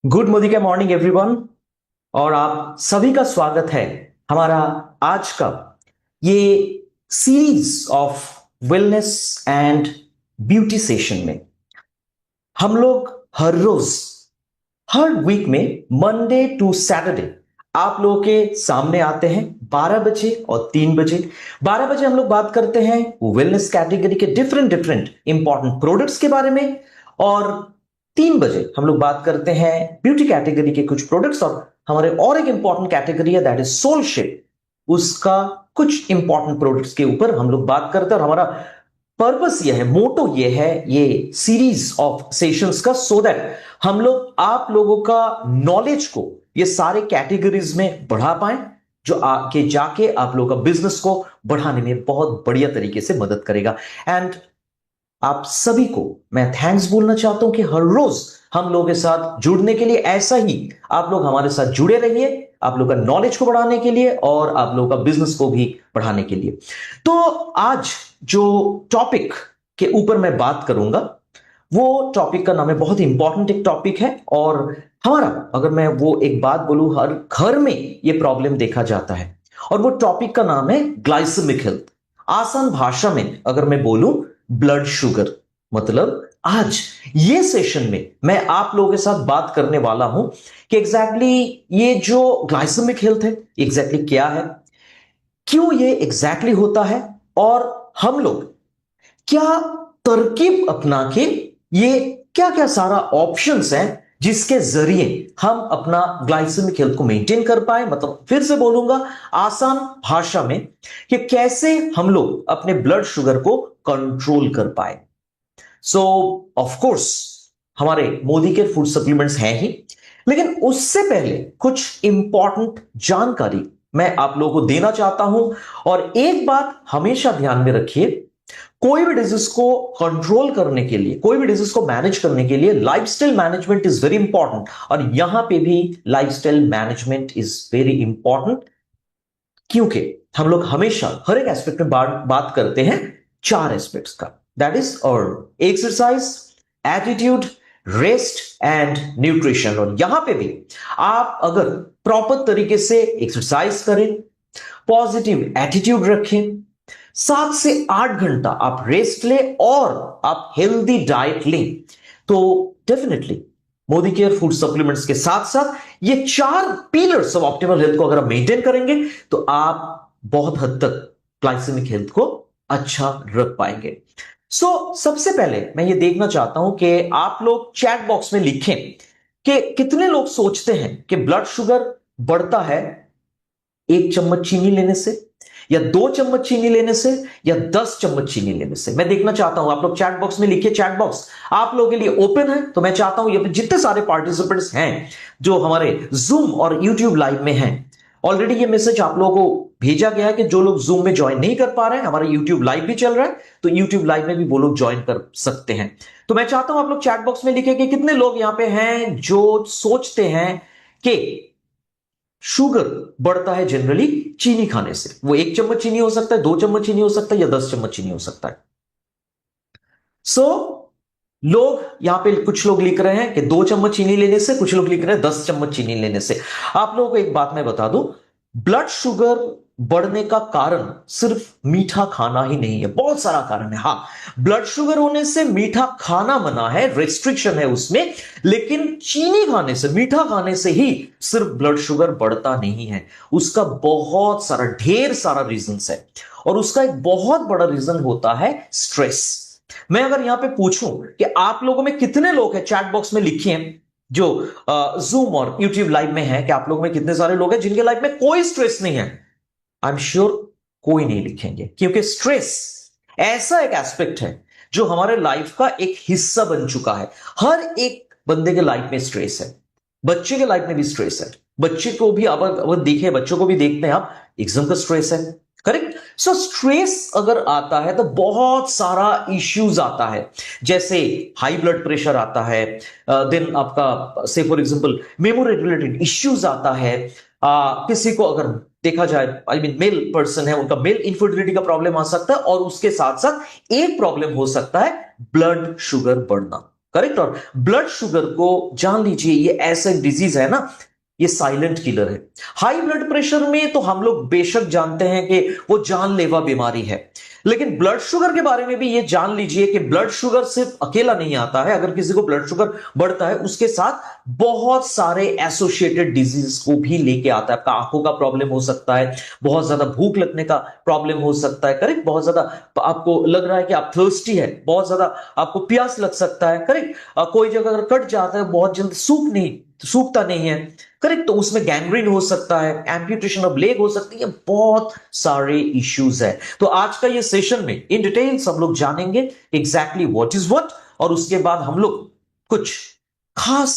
Good Modi morning everyone. और आप सभी का स्वागत है हमारा आज का ये series of wellness and beauty session में। हम लोग हर रोज हर वीक में मंडे टू सैटरडे आप लोगों के सामने आते हैं 12 बजे और 3 बजे। 12 बजे हम लोग बात करते हैं वेलनेस कैटेगरी के डिफरेंट डिफरेंट इंपॉर्टेंट प्रोडक्ट्स के बारे में, और 3 बजे हम लोग बात करते हैं ब्यूटी कैटेगरी के कुछ प्रोडक्ट्स। और हमारे और एक इंपॉर्टेंट कैटेगरी है दैट इज सोल शेप, उसका कुछ इंपॉर्टेंट प्रोडक्ट्स के ऊपर हम लोग बात करते हैं। और हमारा पर्पस यह है, मोटो यह है ये सीरीज ऑफ सेशंस का, सो दैट हम लोग आप लोगों का नॉलेज को ये सारे कैटेगरीज में बढ़ा पाए, जो आगे जाके आप लोगों का बिजनेस को बढ़ाने में बहुत बढ़िया तरीके से मदद करेगा। एंड आप सभी को मैं थैंक्स बोलना चाहता हूं कि हर रोज हम लोगों के साथ जुड़ने के लिए। ऐसा ही आप लोग हमारे साथ जुड़े रहिए, आप लोग का नॉलेज को बढ़ाने के लिए और आप लोगों का बिजनेस को भी बढ़ाने के लिए। तो आज जो टॉपिक के ऊपर मैं बात करूंगा वो टॉपिक का नाम है, बहुत इंपॉर्टेंट एक टॉपिक है। और हमारा, अगर मैं वो एक बात बोलूं, हर घर में ये प्रॉब्लम देखा जाता है, और वो टॉपिक का नाम है ग्लाइसेमिक हेल्थ। आसान भाषा में अगर मैं बोलूं, ब्लड शुगर। मतलब आज ये सेशन में मैं आप लोगों के साथ बात करने वाला हूं कि एग्जैक्टली ये जो ग्लाइसेमिक हेल्थ है एग्जैक्टली क्या है, क्यों ये एग्जैक्टली होता है, और हम लोग क्या तरकीब अपना के ये क्या क्या सारा ऑप्शंस हैं जिसके जरिए हम अपना ग्लाइसेमिक हेल्थ को मेंटेन कर पाए। मतलब फिर से बोलूंगा आसान भाषा में कि कैसे हम लोग अपने ब्लड शुगर को कंट्रोल कर पाए। सो ऑफ कोर्स हमारे मोदी के फूड सप्लीमेंट्स हैं ही, लेकिन उससे पहले कुछ इंपॉर्टेंट जानकारी मैं आप लोगों को देना चाहता हूं। और एक बात हमेशा ध्यान में रखिए, कोई भी डिजीज को कंट्रोल करने के लिए, कोई भी डिजीज को मैनेज करने के लिए lifestyle management is very important. और यहां पे भी lifestyle management is very important, क्योंकि हम लोग हमेशा हर एक एस्पेक्ट में बात करते हैं 4 एस्पेक्ट्स का, दैट इज और exercise, attitude, rest and nutrition. और यहां पे भी आप अगर प्रॉपर तरीके से एक्सरसाइज करें, पॉजिटिव एटीट्यूड रखें, 7 से 8 घंटा आप रेस्ट लें और आप हेल्दी डाइट लें, तो definitely Modi care food supplements के साथ साथ ये 4 पिलर्स ऑफ ऑप्टिमल हेल्थ को अगर आप मेंटेन करेंगे तो आप बहुत हद तक ग्लाइसेमिक हेल्थ को अच्छा रख पाएंगे। सबसे पहले मैं ये देखना चाहता हूं कि आप लोग चैट बॉक्स में लिखें कि कितने लोग सोचते हैं कि ब्लड शुगर बढ़ता है 1 चम्मच चीनी लेने से, या 2 चम्मच चीनी लेने से, या 10 चम्मच चीनी लेने से। मैं देखना चाहता हूं, आप लोग चैट बॉक्स में लिखिए। चैट बॉक्स आप लोगों के लिए ओपन है, तो मैं चाहता हूं ये जितने सारे पार्टिसिपेंट्स हैं जो हमारे जूम और यूट्यूब लाइव में हैं, ऑलरेडी ये मैसेज आप लोगों को भेजा गया है कि जो लोग जूम में ज्वाइन नहीं कर पा रहे हैं, हमारा यूट्यूब लाइव भी चल रहा है, तो यूट्यूब लाइव में भी वो लोग ज्वाइन कर सकते हैं। तो मैं चाहता हूं आप लोग चैट बॉक्स में लिखे कि कितने लोग यहां पे हैं जो सोचते हैं कि शुगर बढ़ता है जनरली चीनी खाने से। वो 1 चम्मच चीनी हो सकता है, 2 चम्मच चीनी हो सकता है, या 10 चम्मच चीनी हो सकता है। लोग यहां पे कुछ लोग लिख रहे हैं कि 2 चम्मच चीनी लेने से, कुछ लोग लिख रहे हैं 10 चम्मच चीनी लेने से। आप लोगों को एक बात मैं बता दूं, ब्लड शुगर बढ़ने का कारण सिर्फ मीठा खाना ही नहीं है, बहुत सारा कारण है। हाँ, ब्लड शुगर होने से मीठा खाना मना है, रेस्ट्रिक्शन है उसमें, लेकिन चीनी खाने से, मीठा खाने से ही सिर्फ ब्लड शुगर बढ़ता नहीं है। उसका बहुत सारा, ढेर सारा रीजंस है, और उसका एक बहुत बड़ा रीजन होता है स्ट्रेस। मैं अगर यहां पे पूछूं कि आप लोगों में कितने लोग हैं, चैट बॉक्स में लिखिए जो जूम और यूट्यूब लाइव में है, कि आप लोगों में कितने सारे लोग हैं जिनके लाइफ में कोई स्ट्रेस नहीं है। आई एम श्योर कोई नहीं लिखेंगे, क्योंकि स्ट्रेस ऐसा एक एस्पेक्ट है जो हमारे लाइफ का एक हिस्सा बन चुका है। हर एक बंदे के लाइफ में स्ट्रेस है, बच्चे के लाइफ में भी स्ट्रेस है। बच्चे को भी अब देखे, बच्चों को भी देखते हैं आप, एग्जाम का स्ट्रेस है, करेक्ट। स्ट्रेस अगर आता है तो बहुत सारा इश्यूज आता है, जैसे हाई ब्लड प्रेशर आता है, देन आपका से for example memory related issues आता है। किसी को अगर देखा जाए, आई मीन मेल पर्सन है, उनका मेल इनफर्टिलिटी का प्रॉब्लम आ सकता है, और उसके साथ साथ एक प्रॉब्लम हो सकता है ब्लड शुगर बढ़ना, करेक्ट। और ब्लड शुगर को जान लीजिए ये ऐसा डिजीज है ना, ये साइलेंट किलर है। हाई ब्लड प्रेशर में तो हम लोग बेशक जानते हैं कि वो जानलेवा बीमारी है, लेकिन ब्लड शुगर के बारे में भी ये जान लीजिए कि ब्लड शुगर सिर्फ अकेला नहीं आता है। अगर किसी को ब्लड शुगर बढ़ता है उसके साथ बहुत सारे एसोसिएटेड डिजीज को भी लेके आता है। आपका आंखों का प्रॉब्लम हो सकता है, बहुत ज्यादा भूख लगने का प्रॉब्लम हो सकता है, करेक्ट। बहुत ज्यादा आपको लग रहा है कि आप थर्स्टी है, बहुत ज्यादा आपको प्यास लग सकता है, करेक्ट। कोई जगह अगर कट जाता है बहुत जल्द सूखता नहीं है, करेक्ट, तो उसमें गैंग्रीन हो सकता है, एम्पुटेशन ऑफ लेग हो सकती है, बहुत सारे इश्यूज है। तो आज का ये सेशन में इन डिटेल्स हम लोग जानेंगे एग्जैक्टली व्हाट इज व्हाट, और उसके बाद हम लोग कुछ खास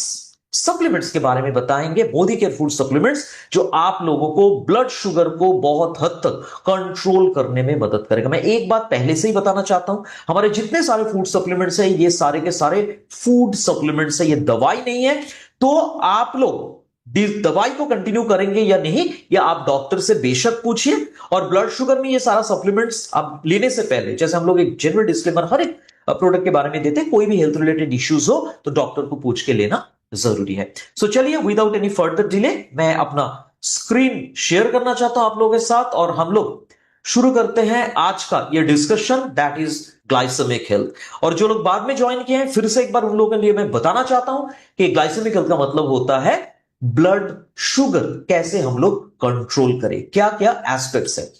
सप्लीमेंट्स के बारे में बताएंगे, बॉडी केयर फूड सप्लीमेंट्स, जो आप लोगों को ब्लड शुगर को बहुत हद तक कंट्रोल करने में मदद करेगा। मैं एक बात पहले से ही बताना चाहता हूं, हमारे जितने सारे फूड सप्लीमेंट्स है ये सारे के सारे फूड सप्लीमेंट्स है, ये दवाई नहीं है। तो आप लोग दवाई को कंटिन्यू करेंगे या नहीं, या आप डॉक्टर से बेशक पूछिए। और ब्लड शुगर में ये सारा सप्लीमेंट्स आप लेने से पहले, जैसे हम लोग एक जनरल डिस्क्लेमर हर एक प्रोडक्ट के बारे में देते हैं, कोई भी हेल्थ रिलेटेड इश्यूज हो तो डॉक्टर को पूछ के लेना जरूरी है। सो चलिए विदाउट एनी फर्दर डिले मैं अपना स्क्रीन शेयर करना चाहता हूं आप लोगों के साथ, और हम लोग शुरू करते हैं आज का ये discussion, that is glycaemic health. और जो लोग बाद में ज्वाइन किए हैं, फिर से एक बार उन लोगों के लिए मैं बताना चाहता हूं कि ग्लाइसेमिक हेल्थ का मतलब होता है ब्लड शुगर कैसे हम लोग कंट्रोल करें, क्या क्या एस्पेक्ट्स है।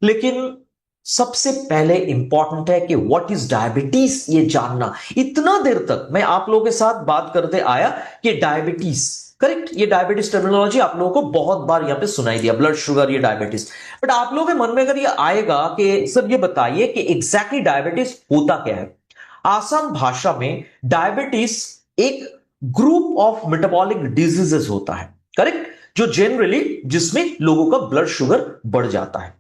लेकिन सबसे पहले इंपॉर्टेंट है कि व्हाट इज डायबिटीज, ये जानना। इतना देर तक मैं आप लोगों के साथ बात करते आया कि डायबिटीज, करेक्ट, ये डायबिटीज टर्मिनोलॉजी आप लोगों को बहुत बार यहां पे सुनाई दिया, ब्लड शुगर, ये डायबिटीज। बट आप लोगों के मन में अगर ये आएगा कि सर ये बताइए कि एग्जैक्टली डायबिटीज होता क्या है। आसान भाषा में डायबिटीज एक ग्रुप ऑफ मेटाबॉलिक डिजीजेस होता है, करेक्ट, जो जनरली जिसमें लोगों का ब्लड शुगर बढ़ जाता है।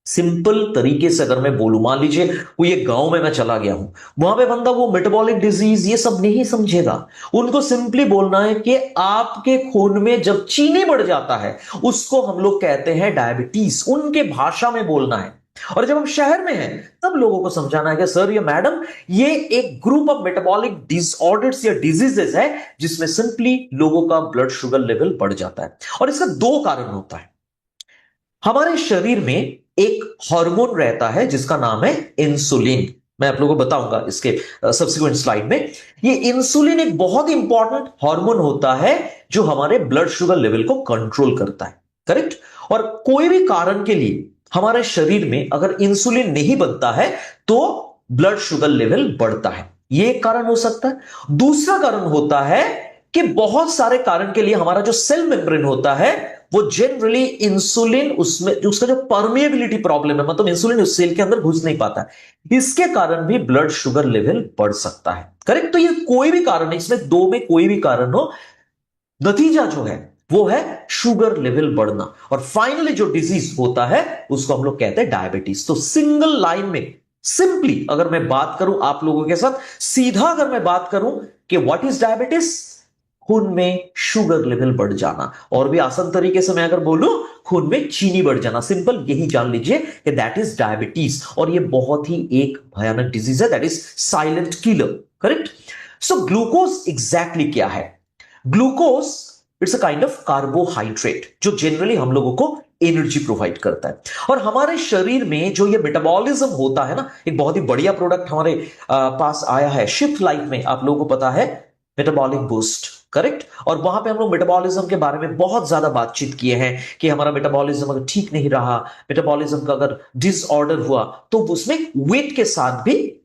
सिंपल तरीके से अगर मैं बोलूं, मान लीजिए कोई एक गांव में मैं चला गया हूं, वहां पे बंदा वो मेटाबॉलिक डिजीज ये सब नहीं समझेगा। उनको सिंपली बोलना है कि आपके खून में जब चीनी बढ़ जाता है उसको हम लोग कहते हैं डायबिटीज, उनके भाषा में बोलना है। और जब हम शहर में हैं तब लोगों को समझाना है कि सर ये मैडम ये एक ग्रुप ऑफ मेटाबॉलिक डिसऑर्डर्स या डिजीजेस है जिसमें सिंपली लोगों का ब्लड शुगर लेवल बढ़ जाता है। और इसका दो कारण होता है। हमारे शरीर में एक हार्मोन रहता है जिसका नाम है इंसुलिन, मैं आप लोगों को बताऊंगा इसके सब्सिक्वेंट स्लाइड में। ये इंसुलिन एक बहुत इंपॉर्टेंट हार्मोन होता है जो हमारे ब्लड शुगर लेवल को कंट्रोल करता है, करेक्ट। और कोई भी कारण के लिए हमारे शरीर में अगर इंसुलिन नहीं बनता है तो ब्लड शुगर लेवल बढ़ता है, ये एक कारण हो सकता है। दूसरा कारण होता है कि बहुत सारे कारण के लिए हमारा जो सेल मेम्ब्रेन होता है वो जनरली इंसुलिन उसमें उसका जो परमिएबिलिटी प्रॉब्लम है, मतलब इंसुलिन उस सेल के अंदर घुस नहीं पाता, इसके कारण भी ब्लड शुगर लेवल बढ़ सकता है, करेक्ट। तो ये कोई भी कारण है, इसमें दो में कोई भी कारण हो, नतीजा जो है वो है शुगर लेवल बढ़ना। और फाइनली जो डिजीज होता है उसको हम लोग कहते हैं डायबिटीज। तो सिंगल लाइन में सिंपली अगर मैं बात करूं आप लोगों के साथ, सीधा अगर मैं बात करूं कि व्हाट इज डायबिटीज, खून में शुगर लेवल बढ़ जाना। और भी आसान तरीके से मैं अगर बोलूं, खून में चीनी बढ़ जाना, सिंपल यही जान लीजिए कि दैट इज डायबिटीज। और ये बहुत ही एक भयानक डिजीज है, that is silent killer, correct. So glucose exactly क्या है? Glucose it's a kind of carbohydrate जो जनरली हम लोगों को एनर्जी प्रोवाइड करता है। और हमारे शरीर में जो ये मेटाबॉलिज्म होता है ना, एक बहुत ही बढ़िया प्रोडक्ट हमारे पास आया है शिफ्ट लाइफ में, आप लोगों को पता है, मेटाबॉलिक बूस्ट, करेक्ट। और वहां पे हम लोग मेटाबॉलिज्म के बारे में बहुत ज्यादा बातचीत किए हैं कि हमारा मेटाबॉलिज्म अगर ठीक नहीं रहा, मेटाबॉलिज्म का अगर डिसऑर्डर हुआ तो उसमें वेट के साथ भी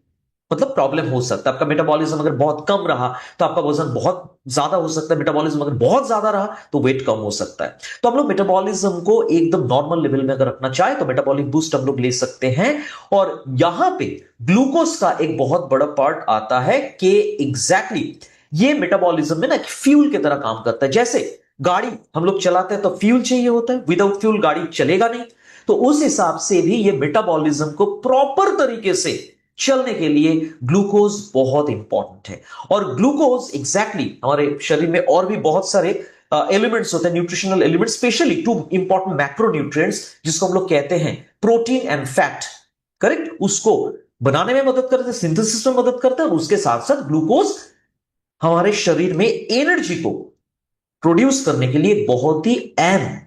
मतलब प्रॉब्लम हो सकता है। आपका मेटाबॉलिज्म अगर बहुत कम रहा तो आपका वजन बहुत ज्यादा हो सकता है, मेटाबॉलिज्म अगर बहुत ज्यादा रहा तो वेट कम हो सकता है। तो हम लोग मेटाबॉलिज्म को एकदम नॉर्मल लेवल में अगर रखना चाहे तो मेटाबॉलिक बूस्ट हम लोग ले सकते हैं। और यहां पे ग्लूकोज का एक बहुत बड़ा पार्ट आता है कि एग्जैक्टली ये मेटाबॉलिज्म में ना एक फ्यूल की तरह काम करता है। जैसे गाड़ी हम लोग चलाते हैं तो फ्यूल चाहिए होता है, विदाउट फ्यूल गाड़ी चलेगा नहीं। तो उस हिसाब से भी ये मेटाबॉलिज्म को प्रॉपर तरीके से चलने के लिए ग्लूकोज बहुत इंपॉर्टेंट है। और ग्लूकोज एग्जैक्टली हमारे शरीर में और भी बहुत सारे एलिमेंट्स होते हैं, nutritional elements, specially two important macronutrients जिसको हम लोग कहते हैं प्रोटीन एंड फैट, करेक्ट, उसको बनाने में मदद करता है, सिंथेसिस में मदद करता है, और उसके साथ साथ ग्लूकोज हमारे शरीर में एनर्जी को प्रोड्यूस करने के लिए बहुत ही अहम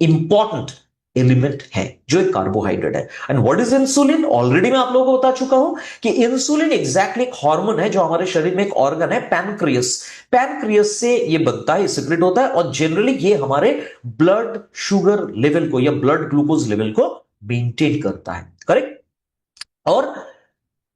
इंपॉर्टेंट एलिमेंट है जो एक कार्बोहाइड्रेट है। And what is insulin? Already मैं आप लोगों को बता चुका हूं कि इंसुलिन एग्जैक्टली एक हार्मोन है जो हमारे शरीर में एक ऑर्गन है, पैनक्रियस। पैनक्रियस से ये बनता है, सिक्रेट होता है, और जनरली ये हमारे ब्लड शुगर लेवल को या ब्लड ग्लूकोज लेवल को मेंटेन करता है, करेक्ट। और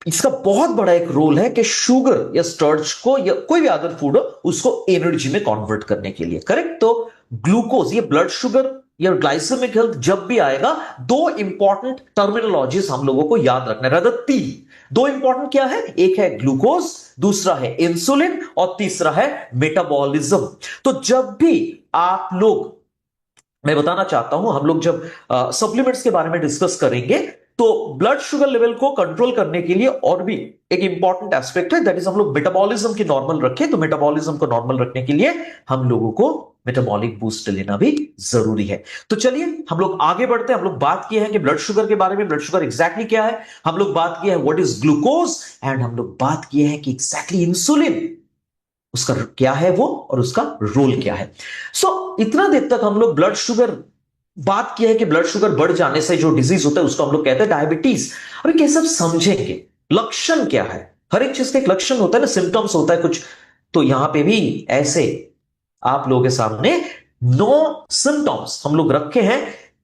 इसका बहुत बड़ा एक रोल है कि शुगर या स्टार्च को या कोई भी अदर फूड हो उसको एनर्जी में कन्वर्ट करने के लिए, करेक्ट। तो ग्लूकोज, ये ब्लड शुगर या ग्लाइसेमिक हेल्थ जब भी आएगा, दो इंपॉर्टेंट टर्मिनोलॉजीज हम लोगों को याद रखना है, rather तीन। दो इंपॉर्टेंट क्या है? एक है ग्लूकोज, दूसरा है इंसुलिन, और तीसरा है मेटाबॉलिज्म। तो जब भी आप लोग, मैं बताना चाहता हूं, हम लोग जब सप्लीमेंट्स के बारे में डिस्कस करेंगे तो ब्लड शुगर लेवल को कंट्रोल करने के लिए और भी एक इंपॉर्टेंट एस्पेक्ट है, दैट इज हम लोग मेटाबॉलिज्म की नॉर्मल रखें। तो मेटाबॉलिज्म को नॉर्मल रखने के लिए हम लोगों को मेटाबॉलिक बूस्ट लेना भी जरूरी है। तो चलिए हम लोग आगे बढ़ते हैं। हम लोग बात किए हैं कि ब्लड शुगर के बारे में, ब्लड शुगर एग्जैक्टली क्या है, हम लोग बात किए हैं व्हाट इज ग्लूकोज, एंड हम लोग बात किए हैं कि एग्जैक्टली इंसुलिन उसका क्या है वो, और उसका रोल क्या है। इतना देर तक हम लोग ब्लड शुगर बात किया है कि ब्लड शुगर बढ़ जाने से जो डिजीज होता है उसको हम लोग कहते हैं डायबिटीज। अभी कैसे आप समझेंगे, लक्षण क्या है? हर एक चीज का एक लक्षण होता है ना, सिम्टम्स होता है कुछ। तो यहां पे भी ऐसे आप लोगों के सामने 9 सिम्टम्स हम लोग रखे हैं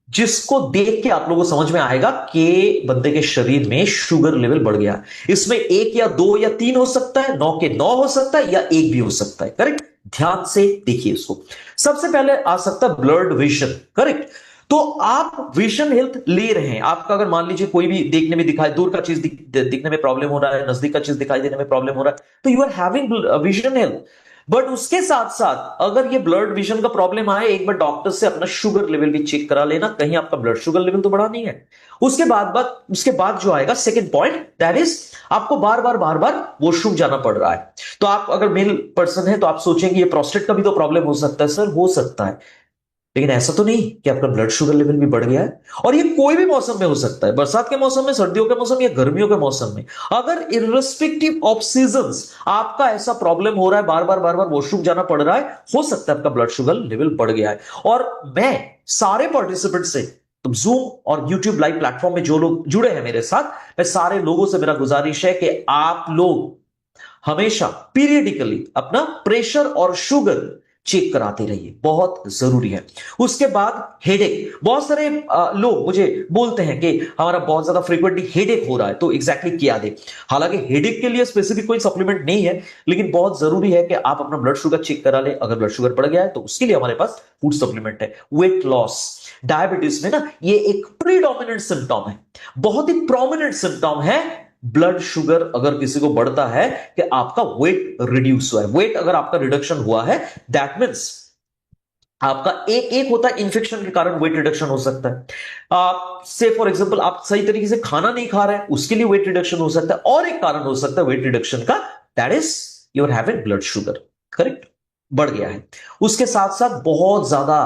जिसको देख के आप लोगों को समझ में आएगा कि बंदे के शरीर में शुगर लेवल बढ़ गया। इसमें 1 या 2 या 3 हो सकता है, 9 के 9 हो सकता है, या एक भी हो सकता है, करेक्ट। ध्यान से देखिए इसको। सबसे पहले आ सकता है ब्लड विजन, करेक्ट। तो आप विजन हेल्थ ले रहे हैं, आपका अगर मान लीजिए कोई भी देखने में दिखाई, दूर का चीज दिखने में प्रॉब्लम हो रहा है, नजदीक का चीज दिखाई देने में प्रॉब्लम हो रहा है, तो you are having vision health. But उसके साथ साथ अगर ये ब्लड विजन का प्रॉब्लम आए, एक बार डॉक्टर से अपना शुगर लेवल भी चेक करा लेना, कहीं आपका ब्लड शुगर लेवल तो बढ़ा नहीं है। उसके बाद जो आएगा सेकंड पॉइंट, दैट इज आपको बार बार वॉशरूम जाना पड़ रहा है। तो आप अगर मेल पर्सन है तो आप सोचेंगे ये प्रोस्टेट का भी तो प्रॉब्लम हो सकता है। सर हो सकता है, लेकिन ऐसा तो नहीं कि आपका ब्लड शुगर लेवल भी बढ़ गया है। और ये कोई भी मौसम में हो सकता है, बरसात के मौसम में, सर्दियों के मौसम या गर्मियों के मौसम में। अगर इररिस्पेक्टिव ऑफ सीजंस आपका ऐसा प्रॉब्लम हो रहा है, बार बार वॉशरूम जाना पड़ रहा है, हो सकता है आपका ब्लड शुगर लेवल बढ़ गया है। और मैं सारे पार्टिसिपेंट से, तो जूम और यूट्यूब लाइव प्लेटफॉर्म में जो लोग जुड़े हैं मेरे साथ, मैं सारे लोगों से मेरा गुजारिश है कि आप लोग हमेशा पीरियडिकली अपना प्रेशर और शुगर चेक कराते रहिए, बहुत जरूरी है। उसके बाद हेडेक, बहुत सारे लोग मुझे बोलते हैं कि हमारा बहुत ज्यादा फ्रीक्वेंटली हेडेक हो रहा है, तो एग्जैक्टली क्या दे। हालांकि हेडेक के लिए स्पेसिफिक कोई सप्लीमेंट नहीं है, लेकिन बहुत जरूरी है कि आप अपना ब्लड शुगर चेक करा ले। अगर ब्लड शुगर बढ़ गया है तो उसके लिए हमारे पास फूड सप्लीमेंट है। वेट लॉस, डायबिटीज में ना ये एक प्रीडोमिनेंट सिम्टम है, बहुत ही प्रोमिनेंट सिम्टम है। ब्लड शुगर अगर किसी को बढ़ता है कि आपका वेट रिड्यूस हुआ है, वेट अगर आपका रिडक्शन हुआ है, दैट मीन्स आपका एक होता है इन्फेक्शन के कारण वेट रिडक्शन हो सकता है। से फॉर एग्जांपल आप सही तरीके से खाना नहीं खा रहे हैं, उसके लिए वेट रिडक्शन हो सकता है। और एक कारण हो सकता है वेट रिडक्शन का, that is you are having blood sugar, correct, बढ़ गया है। उसके साथ साथ बहुत ज्यादा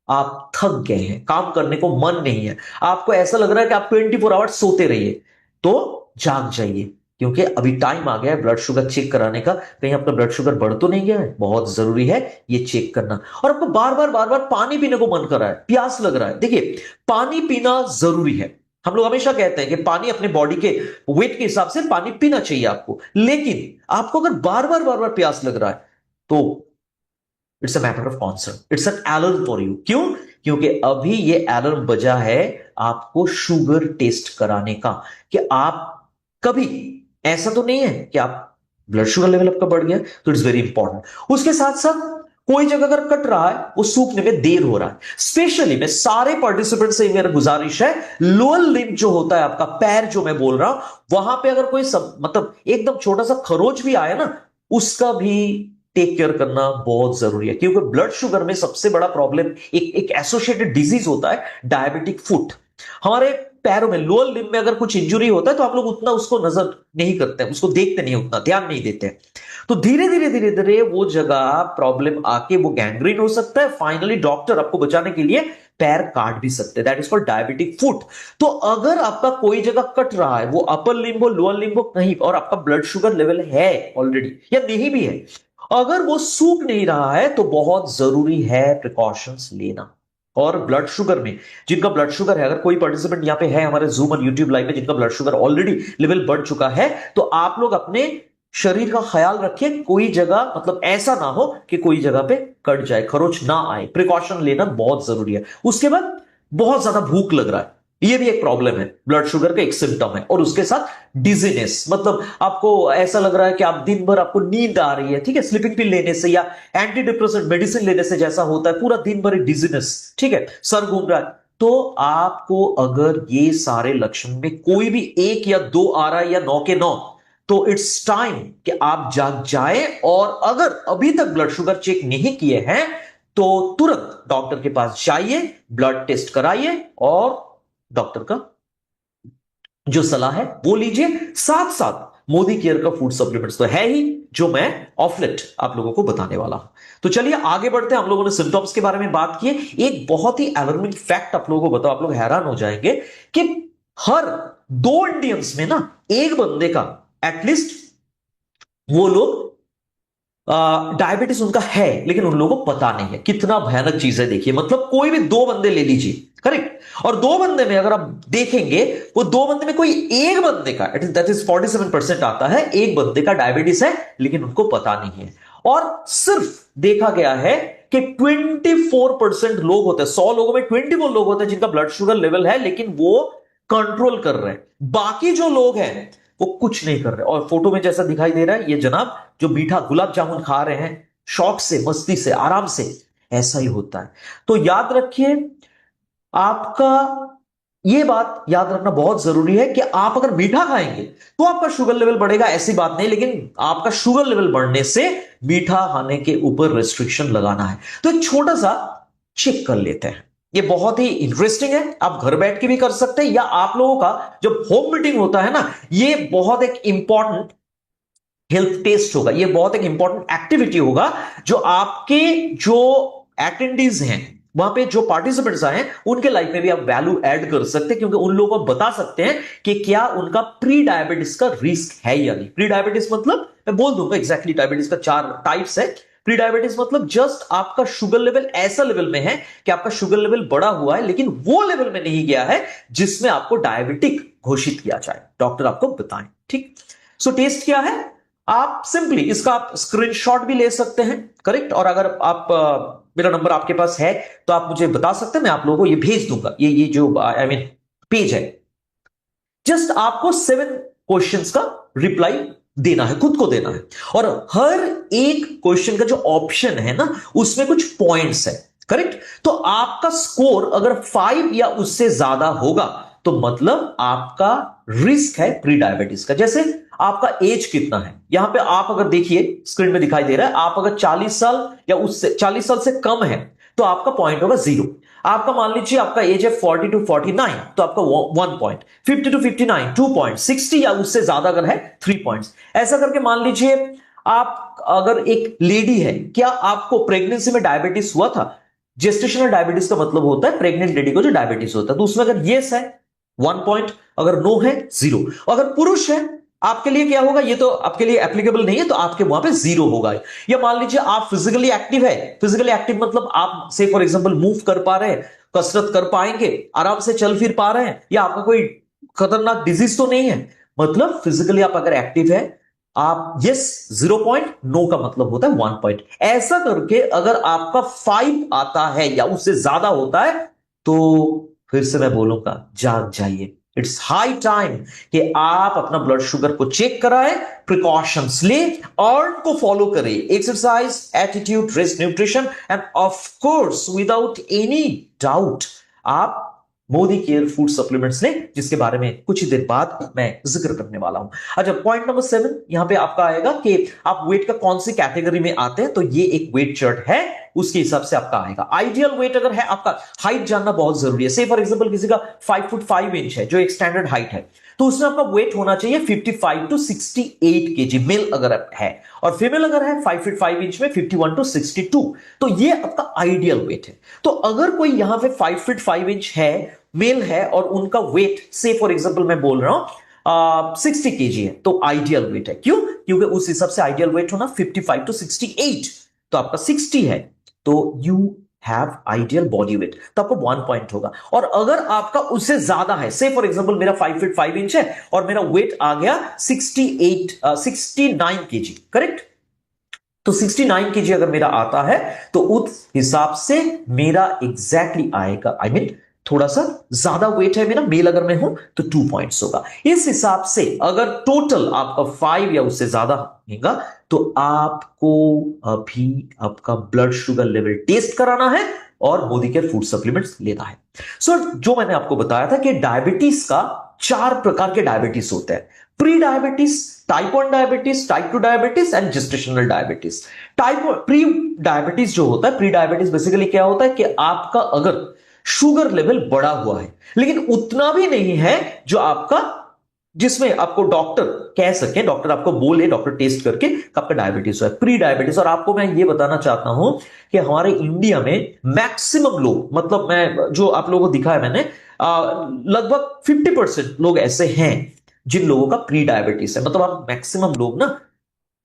आप थक गए हैं, काम करने को मन नहीं है, आपको ऐसा लग रहा है कि आप 24 आवर्स सोते रहिए, तो जाग जाइए, क्योंकि अभी टाइम आ गया है ब्लड शुगर चेक कराने का। कहीं आपका ब्लड शुगर बढ़ तो नहीं गया है, बहुत जरूरी है ये चेक करना। और आपको बार बार पानी पीने को मन कर रहा है, प्यास लग रहा है, देखिए पानी पीना जरूरी है। हम लोग हमेशा कहते हैं कि पानी अपने बॉडी के वेट के हिसाब से पानी पीना चाहिए आपको, लेकिन आपको अगर बार बार प्यास लग रहा है तो it's a matter of concern, it's an alarm for you. क्यों? क्योंकि अभी ये अलार्म बजा है आपको शुगर टेस्ट कराने का, कि आप कभी ऐसा तो नहीं है कि आप ब्लड शुगर लेवल आपका बढ़ गया, तो इट्स वेरी इंपॉर्टेंट। उसके साथ साथ कोई जगह अगर कट रहा है, वो सूखने में देर हो रहा है, स्पेशली मैं सारे पार्टिसिपेंट से मेरा गुजारिश है, लोअर लिम्ब जो होता है आपका पैर, जो मैं बोल रहा हूं, वहां पे अगर कोई मतलब एकदम छोटा सा खरोच भी आया ना, उसका भी टेक केयर करना बहुत जरूरी है। क्योंकि ब्लड शुगर में सबसे बड़ा प्रॉब्लम एक एसोसिएटेड डिजीज होता है, डायबिटिक फुट। हमारे पैरों में, लोअर लिम्ब में अगर कुछ इंजुरी होता है तो आप लोग उतना उसको नजर नहीं करते हैं, उसको देखते नहीं, उतना ध्यान नहीं देते हैं। तो धीरे धीरे धीरे धीरे वो जगह प्रॉब्लम आके वो गैंग्रीन हो सकता है। फाइनली डॉक्टर आपको बचाने के लिए पैर काट भी सकते हैं, that is called diabetic foot. तो अगर आपका कोई जगह कट रहा है, वो अपर लिम्ब हो, लोअर लिम्ब हो, कहीं, और आपका ब्लड शुगर लेवल है ऑलरेडी या नहीं भी है, अगर वो सूख नहीं रहा है तो बहुत जरूरी है प्रिकॉशंस लेना। और ब्लड शुगर में, जिनका ब्लड शुगर है, अगर कोई पार्टिसिपेंट यहां पे है हमारे जूम और यूट्यूब लाइव में जिनका ब्लड शुगर ऑलरेडी लेवल बढ़ चुका है, तो आप लोग अपने शरीर का ख्याल रखिए, कोई जगह मतलब ऐसा ना हो कि कोई जगह पे कट जाए, खरोच ना आए, प्रिकॉशन लेना बहुत जरूरी है। उसके बाद बहुत ज्यादा भूख लग रहा है, ये भी एक प्रॉब्लम है, ब्लड शुगर का एक सिम्टम है। और उसके साथ डिजीनेस, मतलब आपको ऐसा लग रहा है कि आप दिन भर आपको नींद आ रही है, ठीक है, स्लीपिंग पिल लेने से या एंटी डिप्रेसेंट मेडिसिन लेने से जैसा होता है, पूरा दिन भर डिजीनेस, ठीक है, सर घूम रहा है। तो आपको अगर ये सारे लक्षण में कोई भी एक या दो आ रहा है या 9 के 9, तो इट्स टाइम कि आप जाग जाए। और अगर अभी तक ब्लड शुगर चेक नहीं किए हैं तो तुरंत डॉक्टर के पास जाइए, ब्लड टेस्ट कराइए और डॉक्टर का जो सलाह है वो लीजिए। साथ साथ मोदी केयर का फूड सप्लीमेंट्स तो है ही, जो मैं ऑफलेट आप लोगों को बताने वाला हूं। तो चलिए आगे बढ़ते हैं। हम लोगों ने सिम्टम्स के बारे में बात की। एक बहुत ही अलार्मिंग फैक्ट आप लोगों को बताओ, आप लोग हैरान हो जाएंगे कि हर 2 इंडियंस में ना एक बंदे का एटलीस्ट, वो लोग डायबिटीज उनका है लेकिन उन लोगों को पता नहीं है। कितना भयानक चीज है देखिए, मतलब कोई भी 2 बंदे ले लीजिए, करेक्ट, और 2 बंदे में अगर आप देखेंगे, वो 2 बंदे में कोई एक बंदे का, दैट इज 47% आता है, एक बंदे का डायबिटीज है लेकिन उनको पता नहीं है। और सिर्फ देखा गया है कि 24% लोग होते हैं, 100 लोगों में 24 लोग होते हैं जिनका ब्लड शुगर लेवल है लेकिन वो कंट्रोल कर रहे हैं। बाकी जो लोग हैं वो कुछ नहीं कर रहे। और फोटो में जैसा दिखाई दे रहा है, ये जनाब जो मीठा गुलाब जामुन खा रहे हैं, शौक से, मस्ती से, आराम से, ऐसा ही होता है। तो याद रखिए, आपका ये बात याद रखना बहुत जरूरी है कि आप अगर मीठा खाएंगे तो आपका शुगर लेवल बढ़ेगा, ऐसी बात नहीं, लेकिन आपका शुगर लेवल बढ़ने से मीठा खाने के ऊपर रेस्ट्रिक्शन लगाना है। तो एक छोटा सा चेक कर लेते हैं, ये बहुत ही इंटरेस्टिंग है, आप घर बैठ के भी कर सकते हैं, या आप लोगों का जब होम मीटिंग होता है ना, ये बहुत एक इंपॉर्टेंट हेल्थ टेस्ट होगा, ये बहुत एक इंपॉर्टेंट एक्टिविटी होगा, जो आपके जो अटेंडीज हैं, वहां पे जो पार्टिसिपेंट्स आए हैं, उनके लाइफ में भी आप वैल्यू ऐड कर सकते हैं, क्योंकि उन लोगों को बता सकते हैं कि क्या उनका प्री डायबिटीज का रिस्क है या नहीं। प्री डायबिटीज मतलब मैं बोल दूंगा एग्जैक्टली, डायबिटीज का 4 टाइप्स है। प्री डायबिटीज मतलब जस्ट आपका शुगर लेवल ऐसा लेवल में है कि आपका शुगर लेवल बढ़ा हुआ है लेकिन वो लेवल में नहीं गया है जिसमें आपको डायबिटिक घोषित किया जाए, डॉक्टर आपको बताएं, ठीक। सो टेस्ट क्या है, आप सिंपली इसका आप स्क्रीनशॉट भी ले सकते हैं, करेक्ट। और अगर आप मेरा नंबर आपके पास है तो आप मुझे बता सकते हैं, मैं आप लोगों को ये भेज दूंगा, ये जो आई मीन पेज है। जस्ट आपको 7 क्वेश्चंस का रिप्लाई देना है, खुद को देना है, और हर एक क्वेश्चन का जो ऑप्शन है ना, उसमें कुछ पॉइंट्स है, करेक्ट। तो आपका स्कोर अगर 5 या उससे ज्यादा होगा तो मतलब आपका रिस्क है प्री डायबिटीज का। जैसे आपका एज कितना है, यहां पे आप अगर देखिए स्क्रीन में दिखाई दे रहा है, आप अगर 40 साल या उससे 40 साल से कम है तो आपका पॉइंट होगा 0। आपका मान लीजिए आपका एज है 40 टू 49 तो आपका 1 पॉइंट, 50 टू 59 2 पॉइंट, 60 या उससे ज्यादा अगर है 3 पॉइंट्स। ऐसा करके मान लीजिए आप अगर एक लेडी है, क्या आपको प्रेगनेंसी में डायबिटीज हुआ था? जेस्टेशनल डायबिटीज का मतलब होता है प्रेग्नेंट लेडी को जो डायबिटीज होता है, तो उसमें अगर यस है 1 पॉइंट, अगर नो है 0। अगर पुरुष है आपके लिए क्या होगा, ये तो आपके लिए एप्लीकेबल नहीं है, तो आपके वहां पे 0 होगा। या मान लीजिए आप फिजिकली एक्टिव है, फिजिकली एक्टिव मतलब आप से फॉर एग्जांपल मूव कर पा रहे हैं, कसरत कर पाएंगे, आराम से चल फिर पा रहे हैं, या आपका कोई खतरनाक डिजीज तो नहीं है, मतलब फिजिकली आप अगर एक्टिव है, आप यस 0 पॉइंट, नो का मतलब होता है 1 पॉइंट। ऐसा करके अगर आपका 5 आता है या उससे ज्यादा होता है तो फिर से मैं बोलूंगा, जाग जाइए, इट्स हाई टाइम कि आप अपना ब्लड शुगर को चेक कराएं, प्रिकॉशंस ले और को फॉलो करें, exercise, attitude, rest, nutrition, end of course without any doubt आप मोदी केयर फूड सप्लीमेंट्स लें, जिसके बारे में कुछ ही देर बाद मैं जिक्र करने वाला हूं। अच्छा, पॉइंट नंबर 7 यहां पे आपका आएगा कि आप वेट का कौन सी कैटेगरी में आते हैं, तो ये एक वेट चार्ट है, उसके हिसाब से आपका आएगा। आइडियल वेट अगर है, आपका हाइट जानना बहुत जरूरी है। से फॉर एग्जांपल किसी का 5 फुट 5 इंच है, जो एक स्टैंडर्ड हाइट है, तो उसमें आपका वेट होना चाहिए 55 टू 68 केजी मेल अगर है, और फीमेल अगर है 5 फीट 5 इंच में 51 टू 62, तो ये आपका आइडियल वेट है। तो अगर कोई यहां पे 5 फीट 5 इंच है, मेल है, और उनका वेट से फॉर एग्जांपल मैं बोल रहा हूं 60 केजी है, तो आइडियल वेट है। क्यों? क्योंकि उस हिसाब से आइडियल वेट होना 55 टू 68, तो आपका 60 है, तो you have ideal body weight, तो आपको 1 पॉइंट होगा। और अगर आपका उससे ज्यादा है, से फॉर एग्जांपल मेरा 5 फीट 5 इंच है और मेरा वेट आ गया 69 केजी, करेक्ट, तो 69 केजी अगर मेरा आता है, तो उस हिसाब से मेरा एग्जैक्टली आएगा, आई मीन थोड़ा सा ज्यादा वेट है मेरा, मेल अगर मैं हूं तो 2 पॉइंट्स होगा। इस हिसाब से अगर टोटल आपका 5 या उससे ज्यादा होगा, तो आपको अभी आपका ब्लड शुगर लेवल टेस्ट कराना है और मोदी केयर फूड सप्लीमेंट्स लेना है। जो मैंने आपको बताया था कि डायबिटीज का 4 प्रकार के डायबिटीज होते हैं: pre diabetes, type 1 diabetes, type 2 diabetes and gestational diabetes. Pre diabetes जो होता है, प्री डायबिटीज बेसिकली क्या होता है कि आपका अगर शुगर लेवल बढ़ा हुआ है, लेकिन उतना भी नहीं है जो आपका, जिसमें आपको डॉक्टर कह सके, डॉक्टर आपको बोले, डॉक्टर टेस्ट करके आपका डायबिटीज है, प्री डायबिटीज। और आपको मैं ये बताना चाहता हूं कि हमारे इंडिया में मैक्सिमम लोग, मतलब मैं जो आप लोगों को दिखा है मैंने, लगभग 50% लोग ऐसे हैं जिन लोगों का प्री डायबिटीज है। मतलब आप मैक्सिमम लोग ना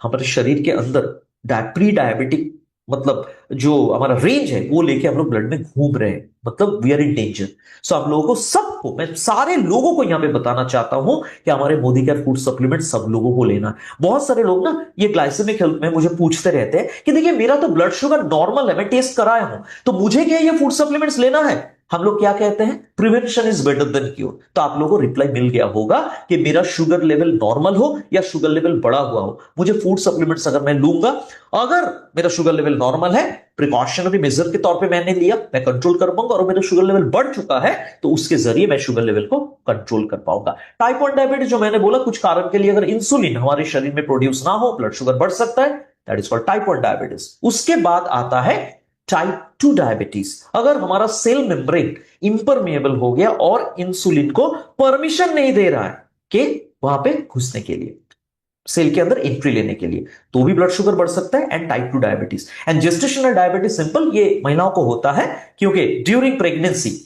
हमारे शरीर के अंदर प्री डायबिटिक, मतलब जो हमारा रेंज है वो लेके हम लोग ब्लड में घूम रहे हैं, मतलब वी आर इन डेंजर। सो आप लोगों को, सबको, मैं सारे लोगों को यहां पे बताना चाहता हूं कि हमारे मोदी केयर फूड सप्लीमेंट सब लोगों को लेना है। बहुत सारे लोग ना ये ग्लाइसेमिक हेल्थ में मुझे पूछते रहते हैं कि देखिए मेरा तो ब्लड शुगर नॉर्मल है, मैं टेस्ट कराया हूं, तो मुझे क्या ये फूड सप्लीमेंट्स लेना है? हम लोग क्या कहते हैं? Prevention is better than cure. तो आप लोगों को रिप्लाई मिल गया होगा कि मेरा शुगर लेवल नॉर्मल हो या शुगर लेवल बढ़ा हुआ हो, मुझे फूड सप्लीमेंट्स अगर मैं लूंगा, अगर मेरा शुगर लेवल नॉर्मल है, प्रिकॉशनरी मेजर के तौर पे मैंने लिया, मैं कंट्रोल कर पाऊंगा, और मेरा शुगर लेवल बढ़ चुका है तो उसके जरिए मैं शुगर लेवल को कंट्रोल कर पाऊंगा। टाइप 1 डायबिटीज जो मैंने बोला, कुछ कारण के लिए अगर इंसुलिन हमारे शरीर में प्रोड्यूस ना हो, ब्लड शुगर बढ़ सकता है, that is called type 1 diabetes. उसके बाद आता है टाइप 2 डायबिटीज। अगर हमारा सेल मेम्ब्रेन इंपरमेएबल हो गया और इंसुलिन को परमिशन नहीं दे रहा है कि वहां पे घुसने के लिए, सेल के अंदर एंट्री लेने के लिए, तो भी ब्लड शुगर बढ़ सकता है, and type 2 diabetes. And gestational diabetes simple, ये महिलाओं को होता है क्योंकि ड्यूरिंग प्रेगनेंसी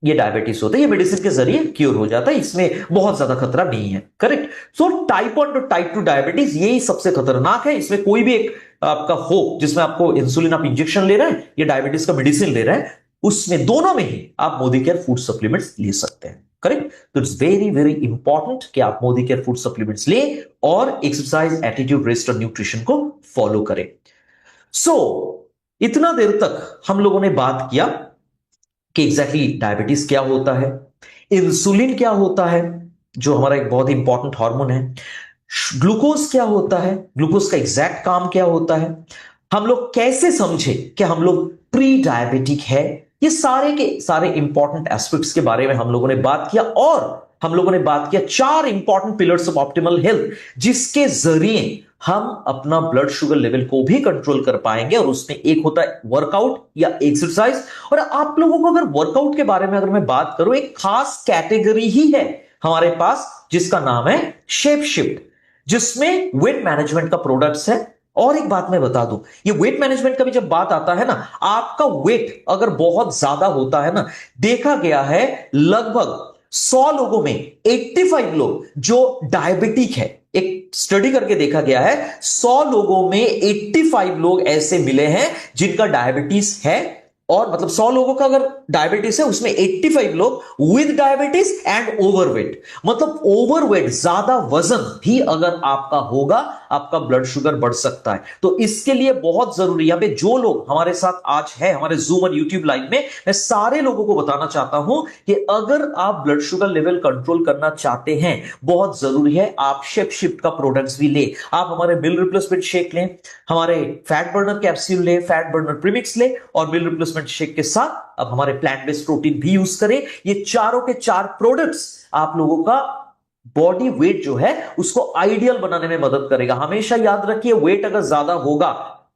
ये डायबिटीज होता है, ये मेडिसिन के जरिए क्योर हो जाता है, इसमें बहुत ज्यादा खतरा नहीं है, करेक्ट। सो टाइप 1 और टाइप 2 डायबिटीज यही सबसे खतरनाक है। इसमें कोई भी एक आपका हो जिसमें आपको इंसुलिन आप इंजेक्शन ले रहे हैं या डायबिटीज का मेडिसिन ले रहे हैं, उसमें दोनों में ही आप मोदी केयर फूड सप्लीमेंट्स ले सकते हैं, करेक्ट। तो इट्स वेरी वेरी इंपॉर्टेंट कि आप मोदी केयर फूड सप्लीमेंट्स लें और एक्सरसाइज, एटीट्यूड, रेस्ट और न्यूट्रिशन को फॉलो करें। इतना देर तक हम लोगों ने बात किया कि एग्जैक्टली डायबिटीज क्या होता है, इंसुलिन क्या होता है जो हमारा एक बहुत इंपॉर्टेंट हार्मोन है, ग्लूकोज क्या होता है, ग्लूकोज का एग्जैक्ट काम क्या होता है, हम लोग कैसे समझे कि हम लोग प्री डायबिटिक है, ये सारे के सारे इंपॉर्टेंट एस्पेक्ट्स के बारे में हम लोगों ने बात किया। और हम लोगों ने बात किया 4 important pillars of optimal health, जिसके जरिए हम अपना ब्लड शुगर लेवल को भी कंट्रोल कर पाएंगे। और उसमें एक होता है वर्कआउट या एक्सरसाइज। और आप लोगों को अगर वर्कआउट के बारे में अगर मैं बात करूं, एक खास कैटेगरी ही है हमारे पास जिसका नाम है शेप शिफ्ट, जिसमें वेट मैनेजमेंट का प्रोडक्ट्स है। और एक बात मैं बता दूं, ये वेट मैनेजमेंट का भी जब बात आता है ना, आपका वेट अगर बहुत ज्यादा होता है ना, देखा गया है लगभग 100 लोगों में 85 लोग जो डायबिटिक है, एक स्टडी करके देखा गया है 100 लोगों में 85 लोग ऐसे मिले हैं जिनका डायबिटीज है। और मतलब 100 लोगों का अगर डायबिटीज है, उसमें 85 लोग विद डायबिटीज एंड ओवरवेट, मतलब ओवरवेट, ज्यादा वजन भी अगर आपका होगा, आपका ब्लड शुगर बढ़ सकता है। तो इसके लिए बहुत जरूरी, यहां पे जो लोग हमारे साथ आज है हमारे जूम और यूट्यूब लाइव में, मैं सारे लोगों को बताना चाहता हूं कि अगर आप ब्लड शुगर लेवल कंट्रोल करना चाहते हैं, बहुत जरूरी है आप शेप शिफ्ट का प्रोडक्ट्स भी ले। आप हमारे मिल रिप्लेसमेंट शेक लें, हमारे फैट बर्नर कैप्सूल ले, फैट बर्नर प्रीमिक्स ले, और मिल रिप्लेसमेंट रिप्लेसमेंट शेक के साथ अब हमारे प्लांट बेस्ड प्रोटीन भी यूज करें। ये चारों के चार प्रोडक्ट्स आप लोगों का बॉडी वेट जो है उसको आइडियल बनाने में मदद करेगा। हमेशा याद रखिए, वेट अगर ज्यादा होगा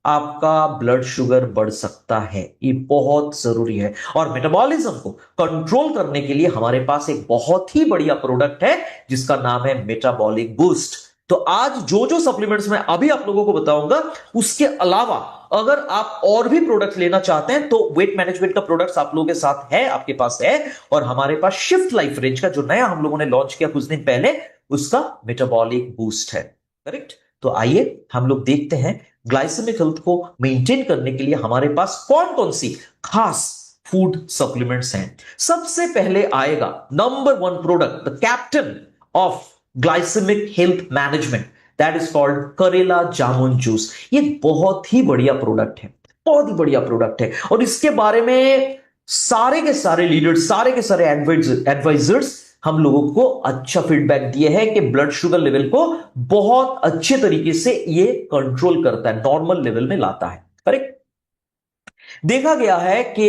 आपका ब्लड शुगर बढ़ सकता है, ये बहुत जरूरी है। और मेटाबॉलिज्म को कंट्रोल करने के लिए हमारे पास एक बहुत ही बढ़िया प्रोडक्ट है जिसका नाम है मेटाबॉलिक बूस्ट। तो आज जो जो सप्लीमेंट्स मैं अभी आप लोगों को बताऊंगा, उसके अलावा अगर आप और भी प्रोडक्ट लेना चाहते हैं तो वेट मैनेजमेंट का प्रोडक्ट्स आप लोगों के साथ है, आपके पास है। और हमारे पास शिफ्ट लाइफ रेंज का जो नया हम लोगों ने लॉन्च किया कुछ दिन पहले, उसका मेटाबॉलिक बूस्ट है। करेक्ट। तो आइए हम लोग देखते हैं ग्लाइसेमिक हेल्थ को मेंटेन करने के लिए हमारे पास कौन कौन सी खास फूड सप्लीमेंट्स हैं। सबसे पहले आएगा number one product, the captain of glycaemic health management, that is called karela jamun juice. ये बहुत ही बढ़िया प्रोडक्ट है, बहुत ही बढ़िया प्रोडक्ट है। और इसके बारे में सारे के सारे लीडर्स, सारे के सारे एडवाइजर्स हम लोगों को अच्छा फीडबैक दिए हैं कि ब्लड शुगर लेवल को बहुत अच्छे तरीके से ये कंट्रोल करता है, नॉर्मल लेवल में लाता है। करेक्ट। देखा गया है कि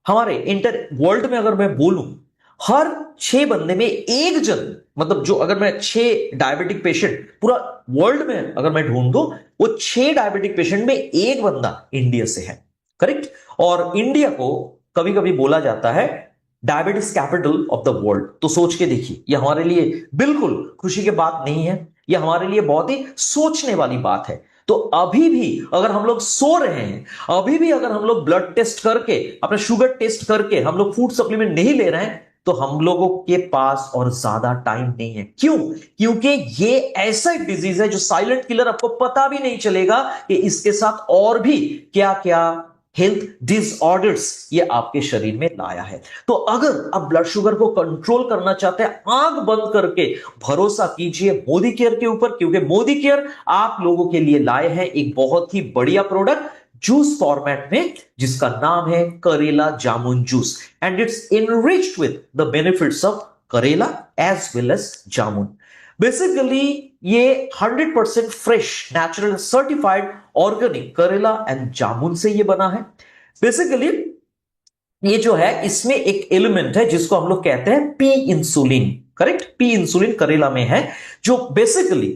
हमारे इंटर वर्ल्ड में अगर मैं बोलूं, हर 6 बंदे में एक जन, मतलब जो अगर मैं 6 डायबिटिक पेशेंट पूरा वर्ल्ड में अगर मैं ढूंढ दूं, वो 6 डायबिटिक पेशेंट में एक बंदा इंडिया से है। करेक्ट। और इंडिया को कभी कभी बोला जाता है diabetes capital of the world. तो सोच के देखिए, यह हमारे लिए बिल्कुल खुशी की बात नहीं है, यह हमारे लिए बहुत ही सोचने वाली बात है। तो अभी भी अगर हम लोग सो रहे हैं, अभी भी अगर हम लोग ब्लड टेस्ट करके, अपना शुगर टेस्ट करके हम लोग फूड सप्लीमेंट नहीं ले रहे हैं, तो हम लोगों के पास और ज्यादा टाइम नहीं है। क्यों? क्योंकि ये ऐसा एक डिजीज है जो साइलेंट किलर, आपको पता भी नहीं चलेगा कि इसके साथ और भी क्या क्या हेल्थ डिसऑर्डर्स ये आपके शरीर में लाया है। तो अगर आप ब्लड शुगर को कंट्रोल करना चाहते हैं, आंख बंद करके भरोसा कीजिए मोदी केयर के ऊपर, क्योंकि मोदी केयर आप लोगों के लिए लाए हैं एक बहुत ही बढ़िया प्रोडक्ट जूस फॉर्मेट में, जिसका नाम है karela jamun juice. And it's enriched with the benefits of karela as well as jamun. Basically ये 100% fresh, natural, certified organic karela and jamun से ये बना है। बेसिकली ये जो है, इसमें एक एलिमेंट है जिसको हम लोग कहते हैं P insulin. Correct. P insulin करेला में है, जो बेसिकली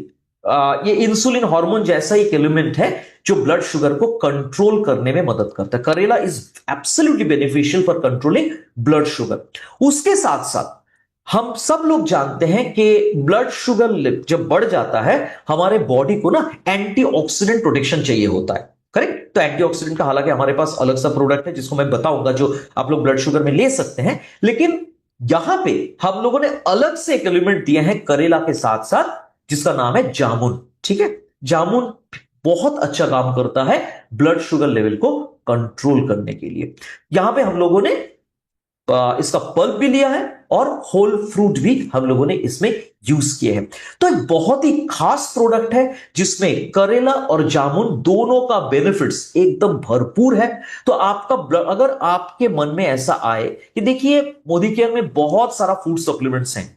ये इंसुलिन हार्मोन जैसा एक एलिमेंट है जो ब्लड शुगर को कंट्रोल करने में मदद करता है। करेला is absolutely beneficial for controlling blood sugar. उसके साथ साथ हम सब लोग जानते हैं कि ब्लड शुगर जब बढ़ जाता है, हमारे बॉडी को ना एंटीऑक्सीडेंट प्रोटेक्शन चाहिए होता है। करेक्ट। तो एंटीऑक्सीडेंट का हालांकि हमारे पास अलग सा प्रोडक्ट है जिसको मैं बताऊंगा, जो आप लोग ब्लड शुगर में ले सकते हैं। लेकिन यहां पे हम लोगों ने अलग से एक एलिमेंट दिया है करेला के साथ साथ, जिसका नाम है जामुन। ठीक है। जामुन बहुत अच्छा काम करता है ब्लड शुगर लेवल को कंट्रोल करने के लिए। यहां पे हम लोगों ने इसका पल्प भी लिया है और होल फ्रूट भी हम लोगों ने इसमें यूज किए हैं। तो एक बहुत ही खास प्रोडक्ट है जिसमें करेला और जामुन दोनों का बेनिफिट्स एकदम भरपूर है। तो आपका अगर आपके मन में ऐसा आए कि देखिए मोदी केयर में बहुत सारा फूड सप्लीमेंट्स हैं,